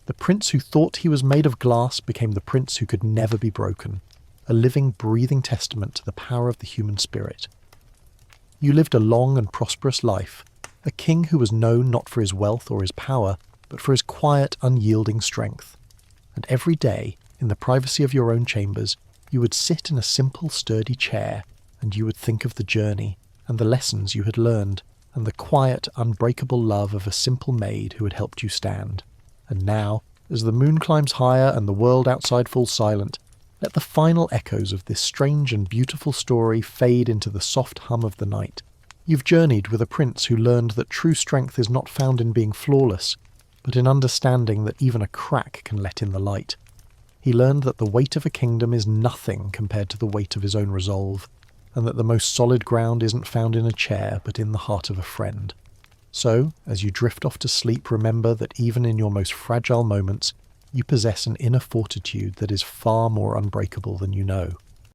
[SPEAKER 1] The prince who thought he was made of glass became the prince who could never be broken, a living, breathing testament to the power of the human spirit. You lived a long and prosperous life, a king who was known not for his wealth or his power, but for his quiet, unyielding strength. And every day, in the privacy of your own chambers, you would sit in a simple, sturdy chair, and you would think of the journey, and the lessons you had learned, and the quiet, unbreakable love of a simple maid who had helped you stand. And now, as the moon climbs higher and the world outside falls silent, let the final echoes of this strange and beautiful story fade into the soft hum of the night. You've journeyed with a prince who learned that true strength is not found in being flawless, but in understanding that even a crack can let in the light. He learned that the weight of a kingdom is nothing compared to the weight of his own resolve, and that the most solid ground isn't found in a chair but in the heart of a friend. So, as you drift off to sleep, remember that even in your most fragile moments, you possess an inner fortitude that is far more unbreakable than you know.